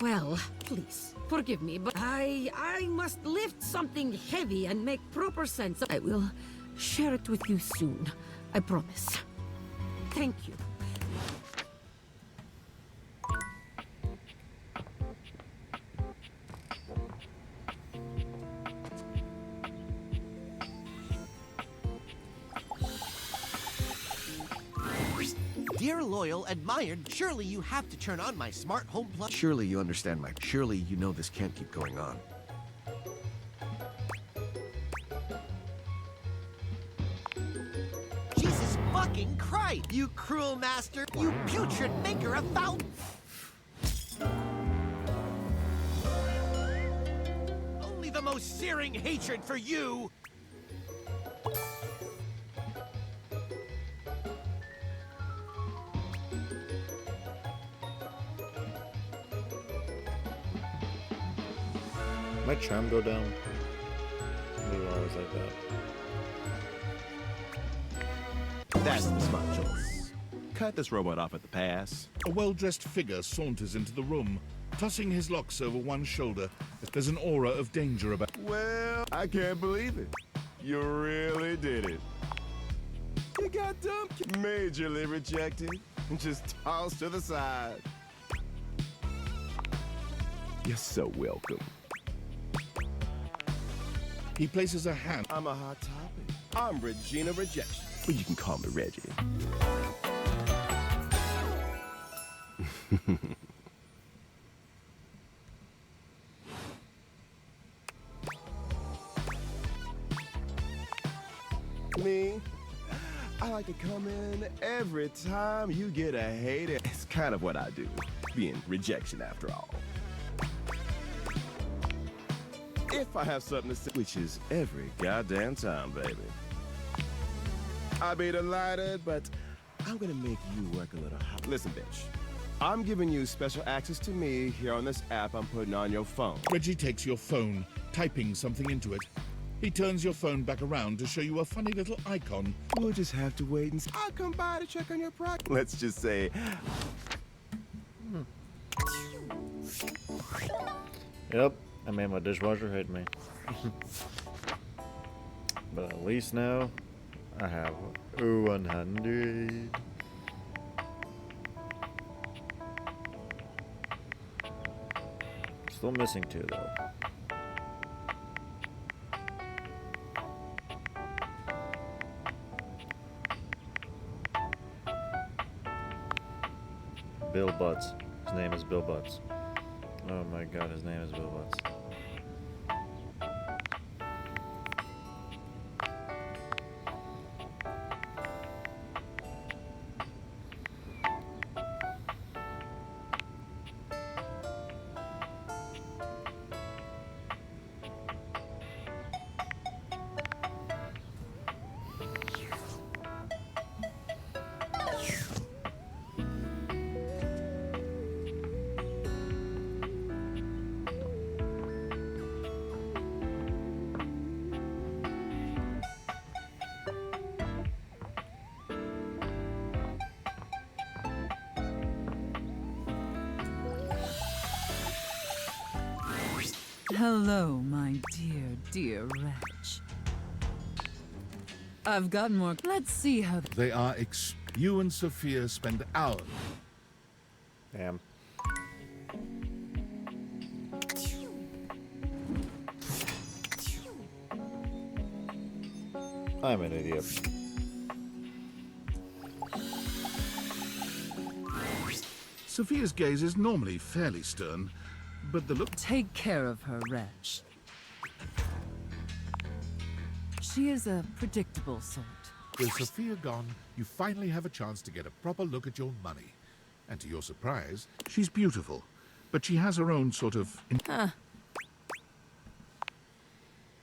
Well, please, forgive me, but I must lift something heavy and make proper sense. I will share it with you soon. I promise. Thank you. Dear loyal, admired, surely you have to turn on my smart home plug. Surely you understand my... Surely you know this can't keep going on. Jesus fucking Christ! You cruel master! You putrid maker of foul... Only the most searing hatred for you! My charm go down? Maybe always like that. That's the smart choice. Cut this robot off at the pass. A well-dressed figure saunters into the room, tossing his locks over one shoulder. There's an aura of danger about... Well, I can't believe it. You really did it. You got dumped, majorly rejected, and just tossed to the side. You're so welcome. He places a hand... I'm a hot topic. I'm Regina Rejection, but you can call me Reggie. Me, I like to come in every time you get a hater. It's kind of what I do, being rejection after all. If I have something to say, which is every goddamn time, baby. I'll be delighted, but I'm gonna make you work a little hard. Listen, bitch. I'm giving you special access to me here on this app I'm putting on your phone. Reggie takes your phone, typing something into it. He turns your phone back around to show you a funny little icon. We'll just have to wait and see. I'll come by to check on your progress. Let's just say... Yep, I made my dishwasher hate me. But at least now, I have 100. Still missing 2 though. Bill Butts. His name is Bill Butts. Oh my god, his name is Bill Butts. Hello, my dear, dear wretch. I've got more. Let's see how they are. You and Sophia spend hours. Damn. I'm an idiot. Sophia's gaze is normally fairly stern, but the look... Take care of her, wretch. She is a predictable sort. With Sophia gone, you finally have a chance to get a proper look at your money. And to your surprise, she's beautiful, but she has her own sort of... Huh.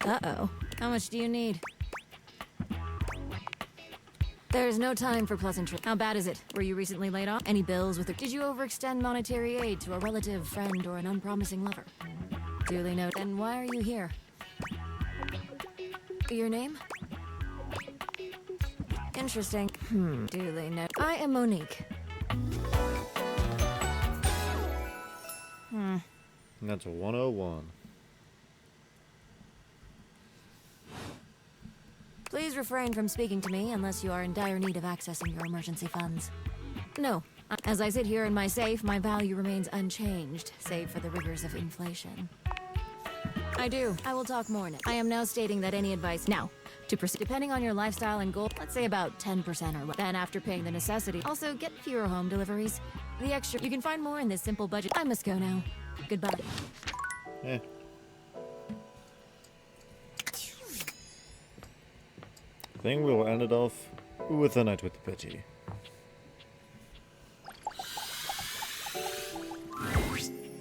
Uh-oh. How much do you need? There's no time for pleasantry. How bad is it? Were you recently laid off? Any bills with Did you overextend monetary aid to a relative, friend, or an unpromising lover? Duly noted. Then why are you here? Your name? Interesting. Duly noted. I am Monique. That's a 101. Please refrain from speaking to me unless you are in dire need of accessing your emergency funds. No. As I sit here in my safe, my value remains unchanged, save for the rigors of inflation. I do. I will talk more now. I am now stating that any advice now to proceed, depending on your lifestyle and goal, let's say about 10% or less. Then after paying the necessity, also get fewer home deliveries. The extra, you can find more in this simple budget. I must go now. Goodbye. Eh. I think we'll end it off with a night with the Betty.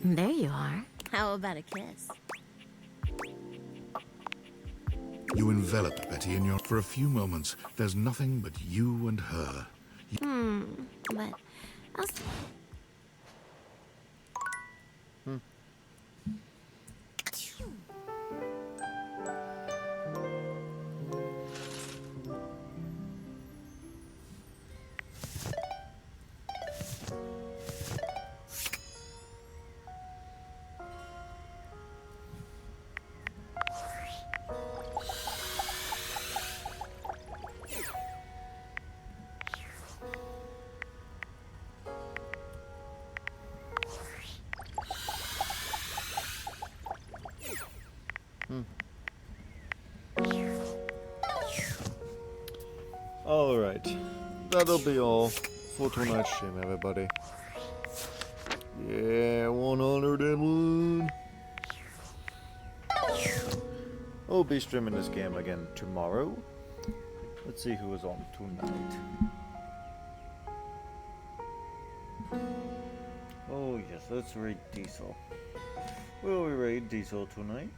There you are. How about a kiss? You envelop Betty in your... For a few moments, there's nothing but you and her. But I'll... Alright. That'll be all for tonight's stream, everybody. Yeah, 101. I'll be streaming this game again tomorrow. Let's see who is on tonight. Oh yes, let's raid Diesel. Will we raid Diesel tonight?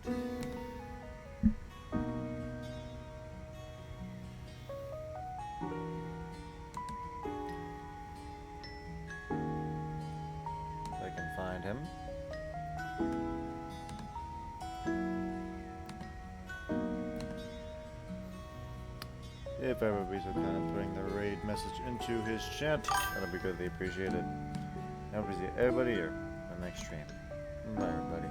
If I can find him. If everybody's so kind of putting the raid message into his chat, that'll be greatly appreciated. Have to see everybody here on the next stream. Bye, everybody.